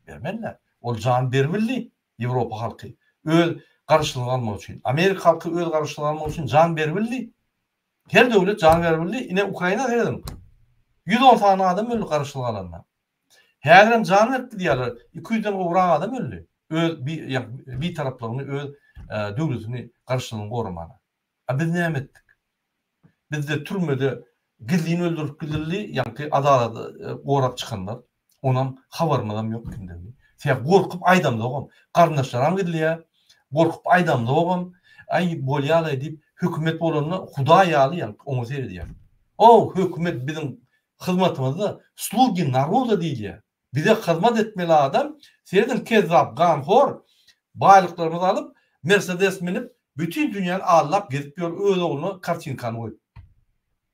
Bermeliler. Ol jan bermeli Ýewropa halky. Öz garşylyk almak üçin, Amerika halky öz garşylyk almak üçin jan bermeli. Her döwlet jan bermeli. Ine Ukraina dedim. 110 tane adam öldü garşylyk alanlar. Häzirem jan etdi diýerler. 200'den owran adam öldü. Bir taraplarını öz döwletini garşylygyny gormany. Biz näme etdik? Biz de türmede gizliğini öldürüp gizli yani adalet uğrap çıkanlar onam habarmadan yok kimden. Sen korkup aydamda oğlum. Kardeşlerim gidliye korkup aydamda oğlum. Ay bolyalı deyip hükümet bolanına Huda yalı yani onu seyrediyor. O hükümet bizim hizmetimizde slugi naroda değil ya. Bize hizmet etmeli adam. Seyreden kezzap, gamhor baylıklarımızı alıp Mercedes minip bütün dünyanı ağırlap gezip diyor öyle olduğunu kartinkanı koyup.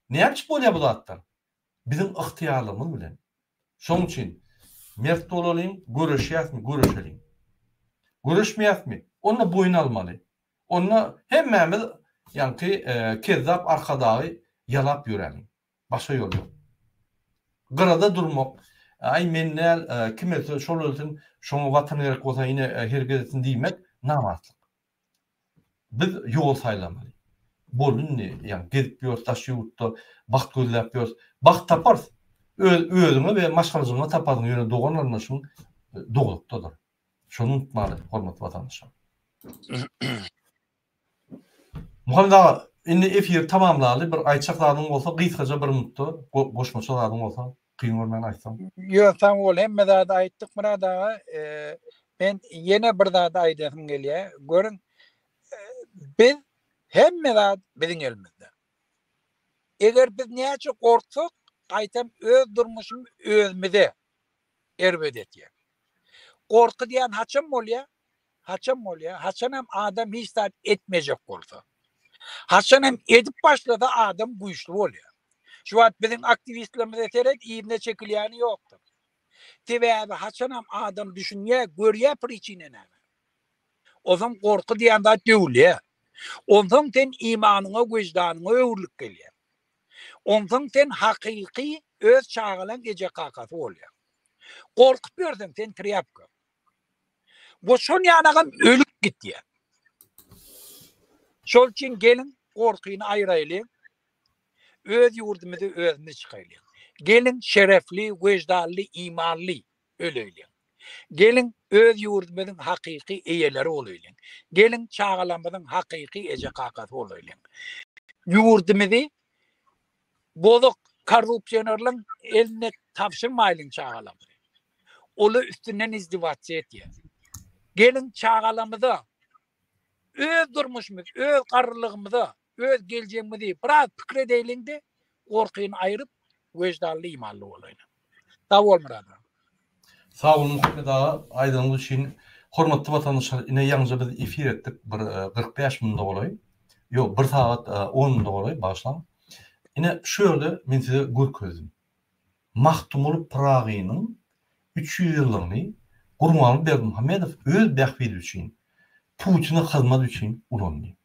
Ne yapmış bolya bu zatlar? Bizim ihtiyarlığımız bilen. Şoň üçin mert olalım, görüşelim. Görüşmeyasmy? Onu boyun almalı. Onu hemmemiz yani kezzap arkadağı yalap yörelim. Başka yol yok. Gırada durmak. Ay mennel kimse şol ölsün, şoňa watan gerek bolsa ine hergetin diýmek namatlyk. Biz yol saýlamaly. Bolun yani gezip ýör, taşýypda, baht gözläp ýör. Baht tapar. Özüňe we maşgalygyňa tapadyň ýöne doganlaryna şoň doglukdadyr. Şonu unutmaly, hormatly watandaşlar. Muhammed ağa, indi efir tamamlaly bir aýçaklaryň bolsa, gysgaça bir minutda goşmaçalaryň bolsa, kıyın görmän aýtsam. Yo, tam ol, hemme zada aýtdyk Murad ağa. Ben yine bir zada aýdasym gelýär. Görün, biz hemme zada biziň elimizde. Eger biz näçe korksak, aýtam öz durmuşum özümizde erbet etýär. Korku diýen haçan bolýar? Haçan hem adam hiç saat etmeyecek bolsa. Haçan hem edip başlada adam güýçli bolýar. Şu wagt bizim aktivistlerimiz eterek iýine çekilýäni ýokdur. Sebäbi haçan hem adam düşünýär, görýär priçineni. Ozam korku diýen zat döwle. Ondan ten imanyňa, göjdanyňa öwürlük gelýär. Ondan ten hakyky öz çağılan gece kakasy bolýar. Korkup ýörsem sen triyapka. Bu şon ýanagam ölüp gitdi. Şol üçin gelin korkuny aýraýaly. Öz ýurdumyzy özüne çykaýaly. Gelin şerefli, wejdanly, imanly öleýli. Gelin öz ýurdumyzyň hakyky eýeleri olaýly. Gelin çağalamyzyň hakyky eje kakasy olaýly. Ýurdumyzy bozuk korrupsiýonlaryň eline tapşyrmaýlyň çağalamyzy. Ola üstünden izdivaç etýär. Gelin çağalamyza öz durmuşymyz, öz garrylygymyza, öz geljeğimizi biraz pikir edeýiňde korkuny aýryp wejdanly imanly bolaýly. Sag bol Murad. Sag bol Muhammed ağa, aýdyňyz üçin hormatly watandaşlar, ine ýalňyza biz efir etdik, bir 45 minutda bolaý. Ýok, 1 saat 10 minutda bolaý başlam. Ine şu ýerde men size görkezdim. Mahtumul Pragynyň 300 ýyllygyny Gurban Berdimuhammedow öz bähbidi üçin, Putin'e hizmet üçin ulandy.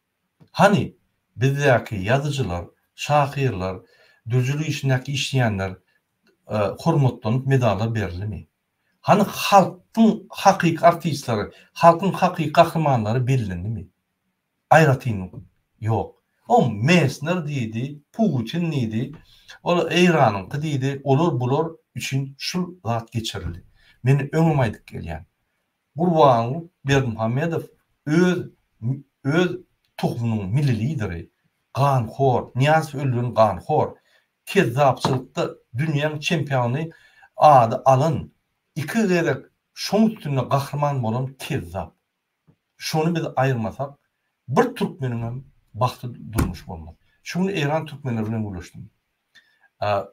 Hani bizdäki ýazyjylar, şahyrlar, düzülük işindäki işleýänler hormatlanyp medallar berilmi? Hani halkyň hakyky artistlary, halkyň hakyky gahrymanlary belindimi? Aýratyn ýok. O Mesner diýdi, Putin diýdi, olar Eýranyň diýdi, olar bular üçin şu zat geçirildi. Meni öňüme aýdyp gelýän. Gurban Berdimuhammedow öz tohumynyň milli lideri, ganhor, Niyaz öldürün ganhor, kezzapçylykda dünýäniň çempiony ady alyn, iki gerek şoň üstünde gahrman bolan kezzap. Şonu biz aýyrmasak, bir türkmeniň bagty durmuş bolmaz. Şunu Eýran türkmenleri bilen görüşdüm.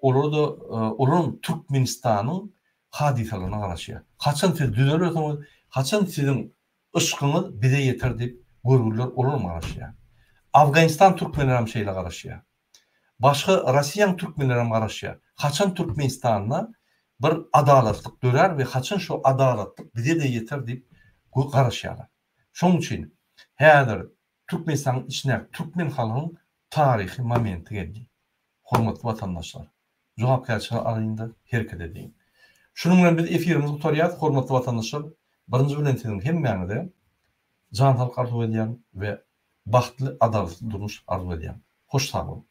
Olaryň Türkmenistanyň hadisalaryna garaşýar. Haçan siz düzelýärsiňiz, haçan siziň ışkyňyz bize ýeter diýip görgüler olarmy garaşýar. Afganistan türkmenleri hem şeýle garaşýar. Başga Russiýa türkmenleri hem garaşýar. Haçan Türkmenistanyna bir adalatlyk dörer we haçan şu adalatlyk bize de ýeter diýip garaşýarlar. Şoň üçin häzir Türkmenistanyň içine türkmen halynyň taryhy momenti geldi. Hormatly watandaşlar, jogapkärçilik aralygynda hereket edýin. Şunun bilen biz efirimizi tutarýar, hormatly watandaşlar. Birinji bilen sizin hemmäňizde jan halk arzu edýän we bahtly adalatly durmuş arzu edýän. Hoş sag bolun.